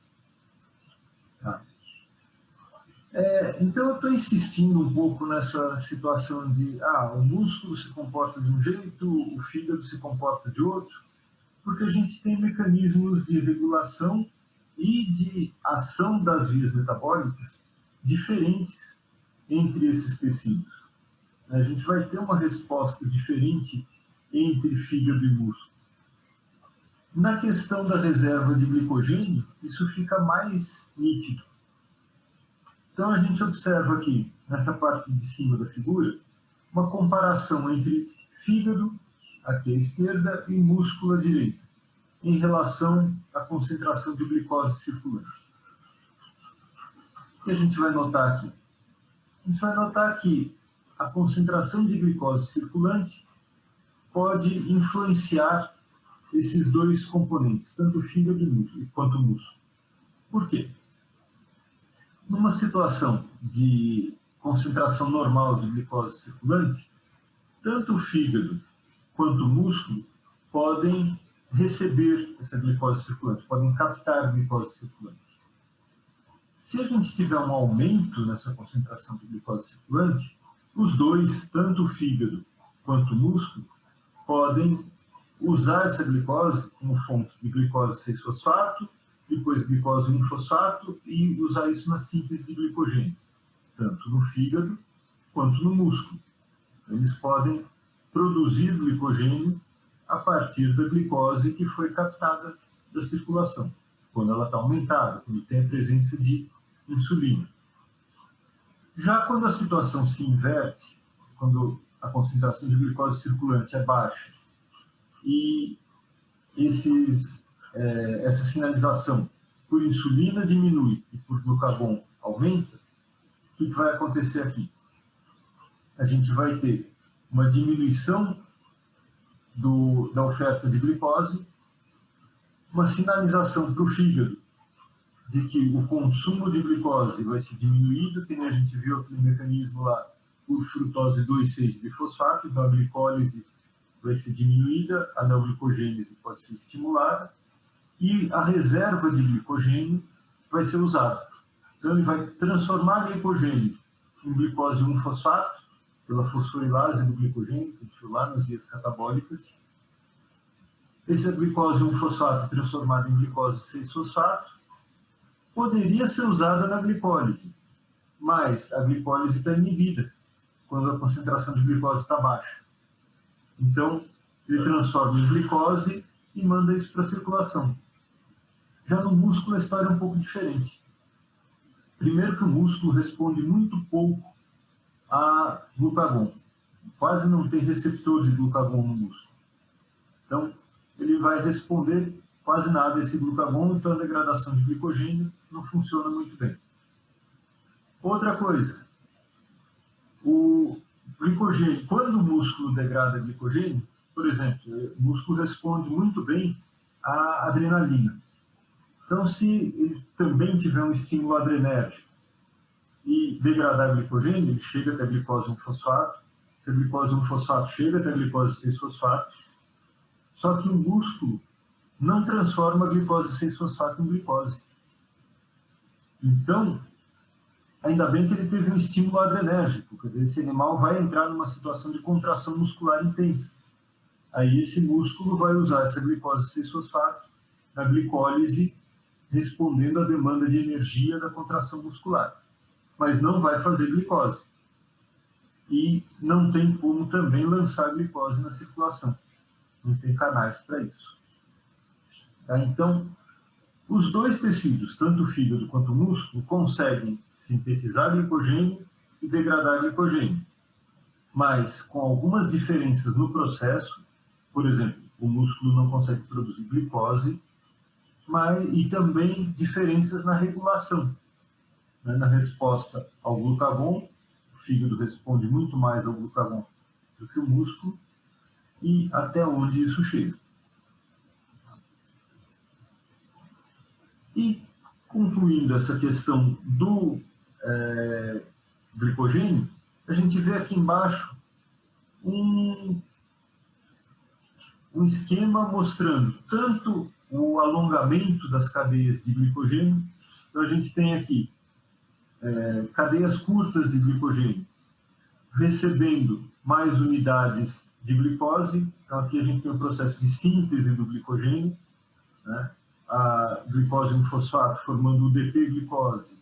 Tá. Então, eu estou insistindo um pouco nessa situação de o músculo se comporta de um jeito, o fígado se comporta de outro, porque a gente tem mecanismos de regulação e de ação das vias metabólicas diferentes entre esses tecidos. A gente vai ter uma resposta diferente entre fígado e músculo. Na questão da reserva de glicogênio, isso fica mais nítido. Então, a gente observa aqui, nessa parte de cima da figura, uma comparação entre fígado, aqui à esquerda, e músculo à direita, em relação à concentração de glicose circulante. O que a gente vai notar aqui? A gente vai notar que a concentração de glicose circulante pode influenciar esses dois componentes, tanto o fígado quanto o músculo. Por quê? Numa situação de concentração normal de glicose circulante, tanto o fígado quanto o músculo podem receber essa glicose circulante, podem captar glicose circulante. Se a gente tiver um aumento nessa concentração de glicose circulante, os dois, tanto o fígado quanto o músculo, podem usar essa glicose como fonte de glicose 6-fosfato, depois glicose 1-fosfato e usar isso na síntese de glicogênio, tanto no fígado quanto no músculo. Eles podem produzir glicogênio a partir da glicose que foi captada da circulação, quando ela está aumentada, quando tem a presença de insulina. Já quando a situação se inverte, quando a concentração de glicose circulante é baixa e essa sinalização por insulina diminui e por glucagon aumenta, o que vai acontecer aqui? A gente vai ter uma diminuição da oferta de glicose, uma sinalização para o fígado de que o consumo de glicose vai ser diminuído, que nem a gente viu aquele mecanismo lá, por frutose 2,6-bifosfato, então a glicólise vai ser diminuída, a neoglicogênese pode ser estimulada, e a reserva de glicogênio vai ser usada. Então, ele vai transformar glicogênio em glicose 1-fosfato, pela fosforilase do glicogênio, que a gente viu lá nas vias catabólicas. Essa glicose 1-fosfato transformada em glicose 6-fosfato poderia ser usada na glicólise, mas a glicólise está inibida quando a concentração de glicose está baixa. Então, ele transforma em glicose e manda isso para a circulação. Já no músculo, a história é um pouco diferente. Primeiro que o músculo responde muito pouco a glucagon. Quase não tem receptor de glucagon no músculo. Então, ele vai responder quase nada a esse glucagon, então a degradação de glicogênio não funciona muito bem. Outra coisa, o glicogênio, quando o músculo degrada glicogênio, por exemplo, o músculo responde muito bem à adrenalina. Então, se ele também tiver um estímulo adrenérgico e degradar glicogênio, ele chega até a glicose 1-fosfato, essa glicose 1-fosfato chega até a glicose 6-fosfato, só que o músculo não transforma a glicose 6-fosfato em glicose. Então, ainda bem que ele teve um estímulo adrenérgico, quer dizer, esse animal vai entrar numa situação de contração muscular intensa. Aí esse músculo vai usar essa glicose 6-fosfato na glicólise, respondendo à demanda de energia da contração muscular, mas não vai fazer glicose. E não tem como também lançar glicose na circulação. Não tem canais para isso. Tá? Então, os dois tecidos, tanto o fígado quanto o músculo, conseguem sintetizar glicogênio e degradar glicogênio. Mas com algumas diferenças no processo, por exemplo, o músculo não consegue produzir glicose, e também diferenças na regulação, né? Na resposta ao glucagon, o fígado responde muito mais ao glucagon do que o músculo, e até onde isso chega. E, concluindo essa questão do glicogênio, a gente vê aqui embaixo um esquema mostrando tanto o alongamento das cadeias de glicogênio. Então, a gente tem aqui cadeias curtas de glicogênio recebendo mais unidades de glicose. Então, aqui a gente tem o processo de síntese do glicogênio, né? A glicose 1-fosfato formando UDP-glicose.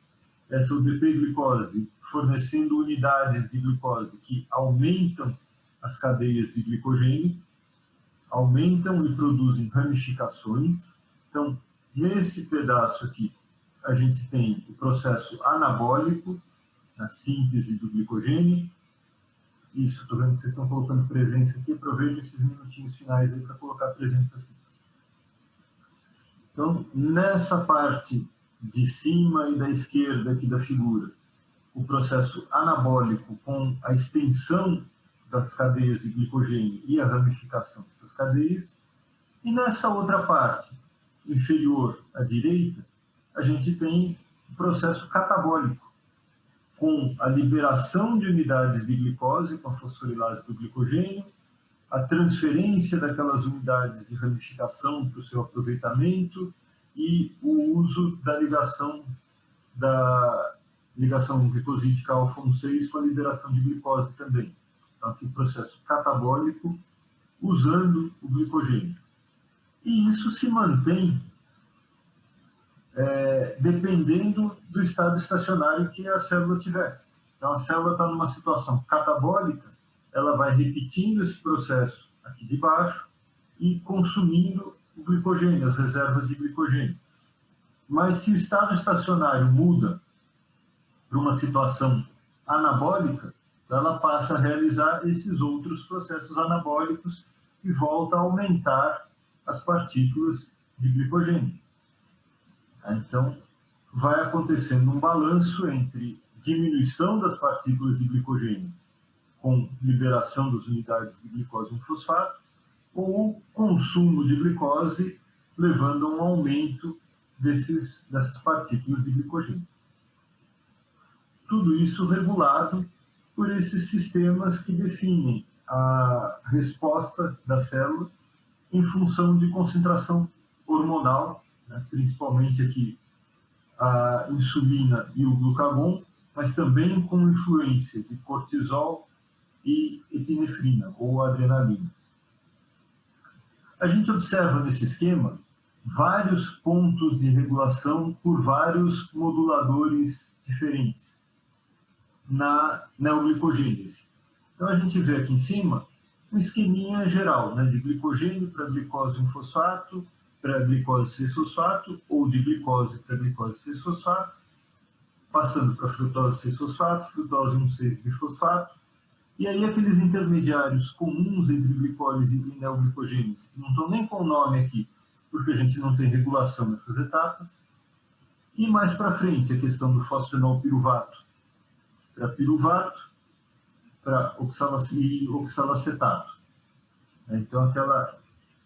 Essa UDP-glicose fornecendo unidades de glicose que aumentam as cadeias de glicogênio, aumentam e produzem ramificações. Então, nesse pedaço aqui, a gente tem o processo anabólico, a síntese do glicogênio. Isso, estou vendo que vocês estão colocando presença aqui, aproveito esses minutinhos finais aí para colocar presença assim. Então, nessa parte de cima e da esquerda aqui da figura, o processo anabólico com a extensão das cadeias de glicogênio e a ramificação dessas cadeias. E nessa outra parte, inferior à direita, a gente tem o processo catabólico, com a liberação de unidades de glicose, com a fosforilase do glicogênio, a transferência daquelas unidades de ramificação para o seu aproveitamento e o uso da ligação glicosídica alfa-1,6 com a liberação de glicose também. Então, aqui o processo catabólico usando o glicogênio. E isso se mantém dependendo do estado estacionário que a célula tiver. Então, a célula está numa situação catabólica, ela vai repetindo esse processo aqui de baixo e consumindo o glicogênio, as reservas de glicogênio. Mas se o estado estacionário muda para uma situação anabólica, ela passa a realizar esses outros processos anabólicos e volta a aumentar as partículas de glicogênio. Então, vai acontecendo um balanço entre diminuição das partículas de glicogênio com liberação das unidades de glicose 1-fosfato ou consumo de glicose levando a um aumento dessas partículas de glicogênio. Tudo isso regulado por esses sistemas que definem a resposta da célula em função de concentração hormonal, né? Principalmente aqui a insulina e o glucagon, mas também com influência de cortisol e epinefrina ou adrenalina. A gente observa nesse esquema vários pontos de regulação por vários moduladores diferentes na neoglicogênese. Então, a gente vê aqui em cima um esqueminha geral, né, de glicogênio para glicose 1-fosfato, para glicose 6-fosfato, ou de glicose para glicose 6-fosfato, passando para frutose 6-fosfato, frutose 1,6-bifosfato, e aí aqueles intermediários comuns entre glicólise e neoglicogênese, que não estão nem com o nome aqui, porque a gente não tem regulação nessas etapas, e mais para frente a questão do fosfenol piruvato, para piruvato, para oxalacetato. Então, aquela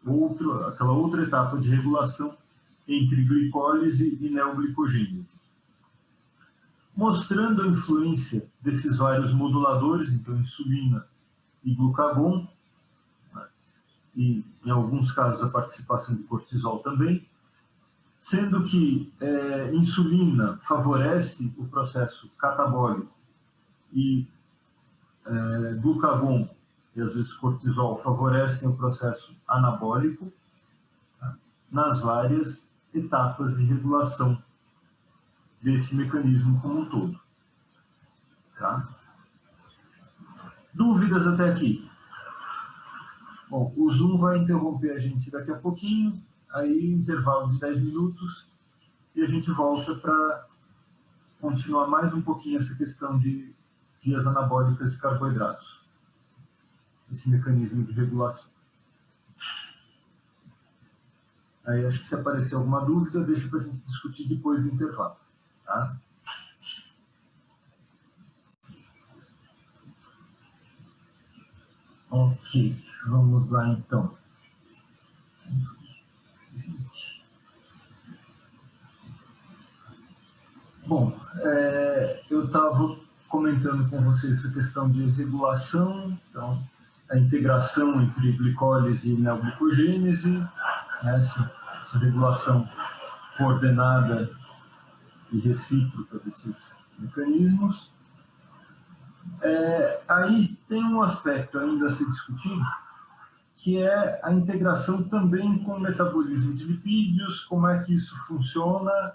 outra etapa de regulação entre glicólise e neoglicogênese. Mostrando a influência desses vários moduladores, então insulina e glucagon, né? E em alguns casos a participação de cortisol também, sendo que insulina favorece o processo catabólico e glucagon e às vezes cortisol favorecem o processo anabólico, tá? Nas várias etapas de regulação desse mecanismo como um todo. Tá? Dúvidas até aqui? Bom, o Zoom vai interromper a gente daqui a pouquinho, aí intervalo de 10 minutos, e a gente volta para continuar mais um pouquinho essa questão de vias anabólicas de carboidratos, esse mecanismo de regulação. Aí acho que se aparecer alguma dúvida, deixa para a gente discutir depois do intervalo. Tá? Ok, vamos lá então. Bom, eu estava comentando com vocês essa questão de regulação, então, a integração entre glicólise e neoglicogênese, né, essa regulação coordenada e recíproca desses mecanismos. Aí tem um aspecto ainda a ser discutido, que é a integração também com o metabolismo de lipídios, como é que isso funciona.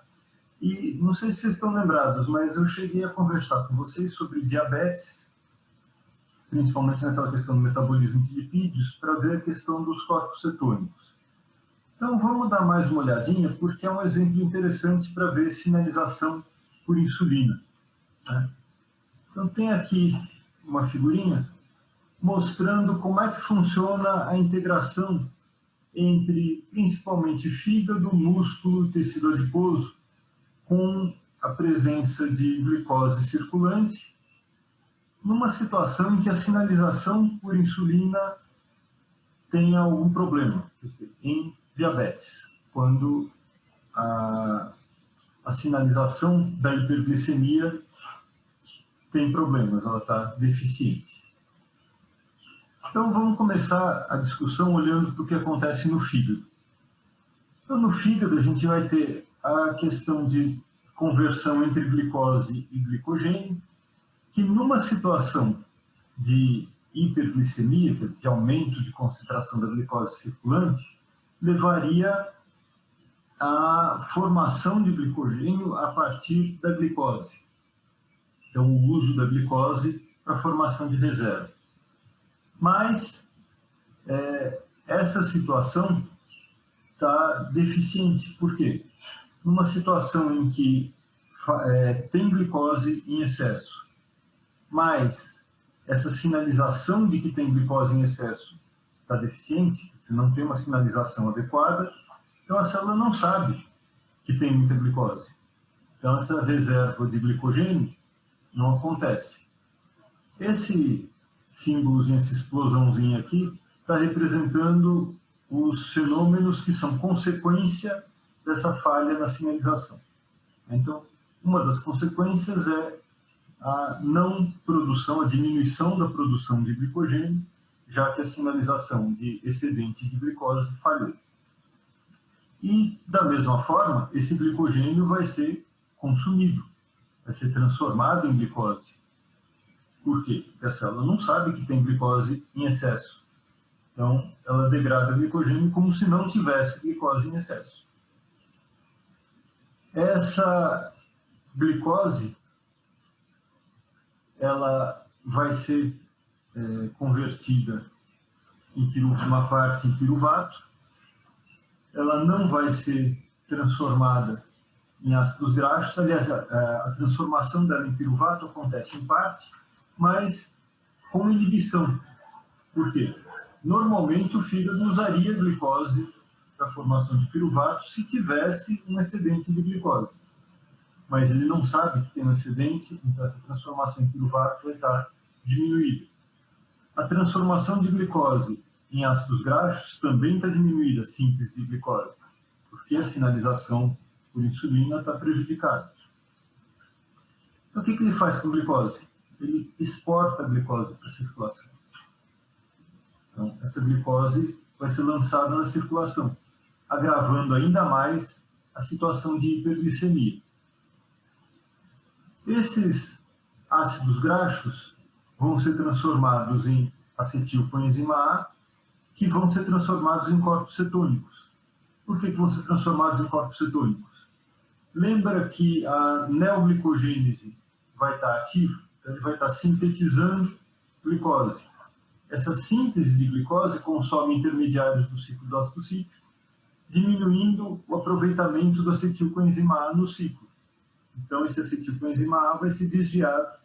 E não sei se vocês estão lembrados, mas eu cheguei a conversar com vocês sobre diabetes, principalmente naquela questão do metabolismo de lipídios, para ver a questão dos corpos cetônicos. Então vamos dar mais uma olhadinha, porque é um exemplo interessante para ver sinalização por insulina, né? Então tem aqui uma figurinha mostrando como é que funciona a integração entre principalmente fígado, músculo e tecido adiposo, com a presença de glicose circulante, numa situação em que a sinalização por insulina tem algum problema, quer dizer, em diabetes, quando a sinalização da hiperglicemia tem problemas, ela está deficiente. Então vamos começar a discussão olhando para o que acontece no fígado. Então no fígado a gente vai ter a questão de conversão entre glicose e glicogênio, que numa situação de hiperglicemia, de aumento de concentração da glicose circulante, levaria à formação de glicogênio a partir da glicose. Então, o uso da glicose para a formação de reserva. Mas essa situação está deficiente. Por quê? Numa situação em que tem glicose em excesso, mas essa sinalização de que tem glicose em excesso está deficiente, se não tem uma sinalização adequada, então a célula não sabe que tem muita glicose. Então essa reserva de glicogênio não acontece. Esse símbolozinho, essa explosãozinha aqui, está representando os fenômenos que são consequência dessa falha na sinalização. Então, uma das consequências é a não produção, a diminuição da produção de glicogênio, já que a sinalização de excedente de glicose falhou. E, da mesma forma, esse glicogênio vai ser consumido, vai ser transformado em glicose. Por quê? Porque a célula não sabe que tem glicose em excesso. Então, ela degrada glicogênio como se não tivesse glicose em excesso. Essa glicose, ela vai ser convertida em uma parte em piruvato, ela não vai ser transformada em ácidos graxos. Aliás, a transformação dela em piruvato acontece em parte, mas com inibição. Por quê? Normalmente o fígado usaria glicose para a formação de piruvato se tivesse um excedente de glicose. Mas ele não sabe que tem um excedente, então essa transformação em piruvato vai estar diminuída. A transformação de glicose em ácidos graxos também está diminuída, a síntese de glicose, porque a sinalização por insulina está prejudicada. Então, o que ele faz com a glicose? Ele exporta a glicose para a circulação. Então, essa glicose vai ser lançada na circulação, agravando ainda mais a situação de hiperglicemia. Esses ácidos graxos vão ser transformados em acetilcoenzima A, que vão ser transformados em corpos cetônicos. Por que vão ser transformados em corpos cetônicos? Lembra que a neoglicogênese vai estar ativa, então ele vai estar sintetizando glicose. Essa síntese de glicose consome intermediários do ciclo do ácido cítrico, diminuindo o aproveitamento do acetilcoenzima A no ciclo. Então, esse acetilcoenzima A vai ser desviado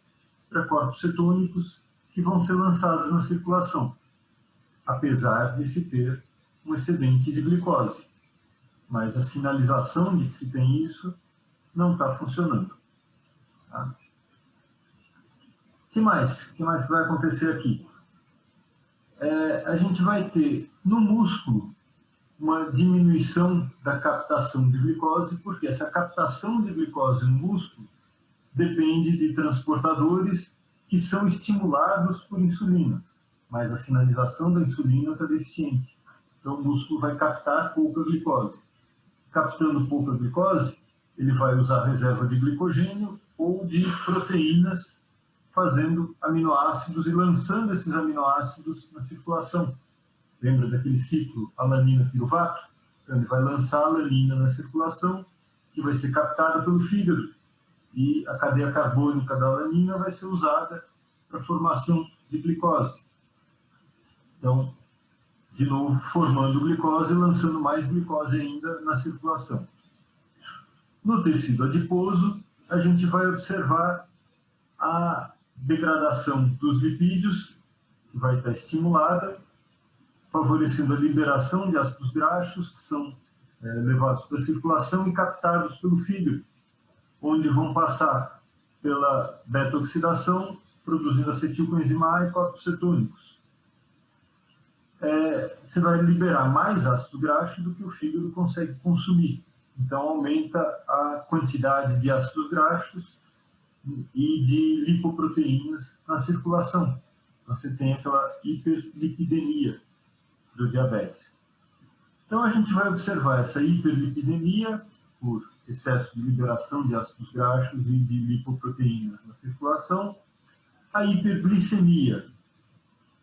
para corpos cetônicos que vão ser lançados na circulação, apesar de se ter um excedente de glicose. Mas a sinalização de que se tem isso não está funcionando. Tá? O que mais vai acontecer aqui? A gente vai ter no músculo uma diminuição da captação de glicose, porque essa captação de glicose no músculo depende de transportadores que são estimulados por insulina, mas a sinalização da insulina está deficiente. Então o músculo vai captar pouca glicose. Captando pouca glicose, ele vai usar reserva de glicogênio ou de proteínas, fazendo aminoácidos e lançando esses aminoácidos na circulação. Lembra daquele ciclo alanina-piruvato? Então, ele vai lançar a alanina na circulação, que vai ser captada pelo fígado. E a cadeia carbônica da alanina vai ser usada para a formação de glicose. Então, de novo, formando glicose e lançando mais glicose ainda na circulação. No tecido adiposo, a gente vai observar a degradação dos lipídios, que vai estar estimulada, favorecendo a liberação de ácidos graxos, que são levados para a circulação e captados pelo fígado, onde vão passar pela beta-oxidação, produzindo acetilcoenzima A e corpos cetônicos. Você vai liberar mais ácido graxo do que o fígado consegue consumir. Então, aumenta a quantidade de ácidos graxos e de lipoproteínas na circulação. Então, você tem aquela hiperlipidemia do diabetes. Então, a gente vai observar essa hiperlipidemia por excesso de liberação de ácidos graxos e de lipoproteínas na circulação, a hiperglicemia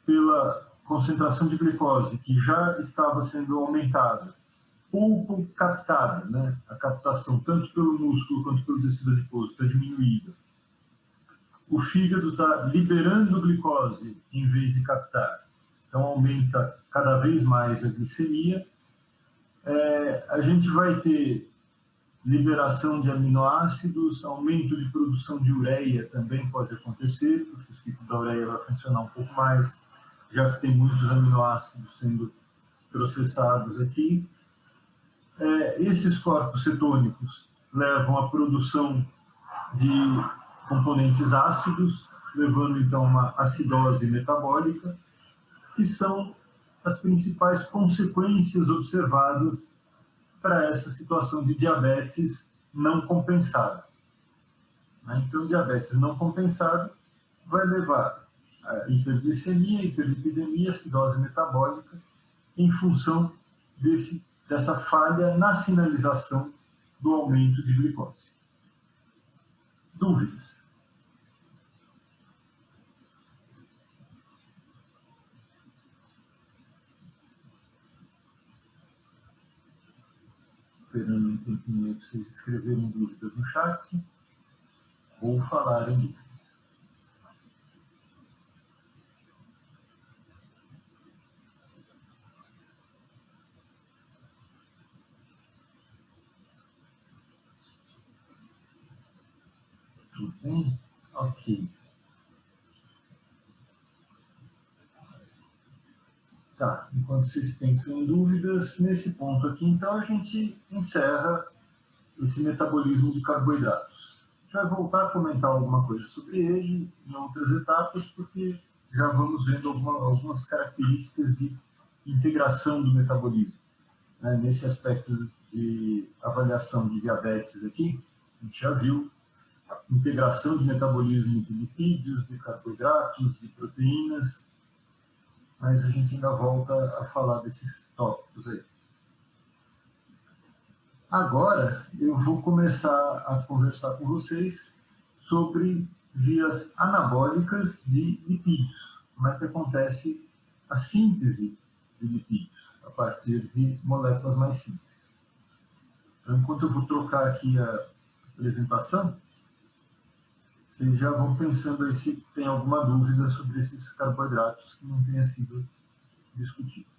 pela concentração de glicose que já estava sendo aumentada, pouco captada, né? A captação tanto pelo músculo quanto pelo tecido adiposo está diminuída. O fígado está liberando glicose em vez de captar. Então, aumenta cada vez mais a glicemia. A gente vai ter liberação de aminoácidos, aumento de produção de ureia também pode acontecer, porque o ciclo da ureia vai funcionar um pouco mais, já que tem muitos aminoácidos sendo processados aqui. Esses corpos cetônicos levam à produção de componentes ácidos, levando então a uma acidose metabólica, que são as principais consequências observadas para essa situação de diabetes não compensada. Então, diabetes não compensado vai levar a hiperglicemia, hiperlipidemia, acidose metabólica, em função dessa falha na sinalização do aumento de glicose. Dúvidas? Esperando um tempinho para vocês escreverem dúvidas no chat ou falarem dúvidas. Tudo bem? Ok. Tá, enquanto vocês pensam em dúvidas, nesse ponto aqui, então, a gente encerra esse metabolismo de carboidratos. A gente vai voltar a comentar alguma coisa sobre ele em outras etapas, porque já vamos vendo algumas características de integração do metabolismo. Nesse aspecto de avaliação de diabetes aqui, a gente já viu a integração de metabolismo de lipídios, de carboidratos, de proteínas, mas a gente ainda volta a falar desses tópicos aí. Agora, eu vou começar a conversar com vocês sobre vias anabólicas de lipídios. Como é que acontece a síntese de lipídios a partir de moléculas mais simples. Então, enquanto eu vou trocar aqui a apresentação, vocês já vão pensando aí se tem alguma dúvida sobre esses carboidratos que não tenha sido discutido.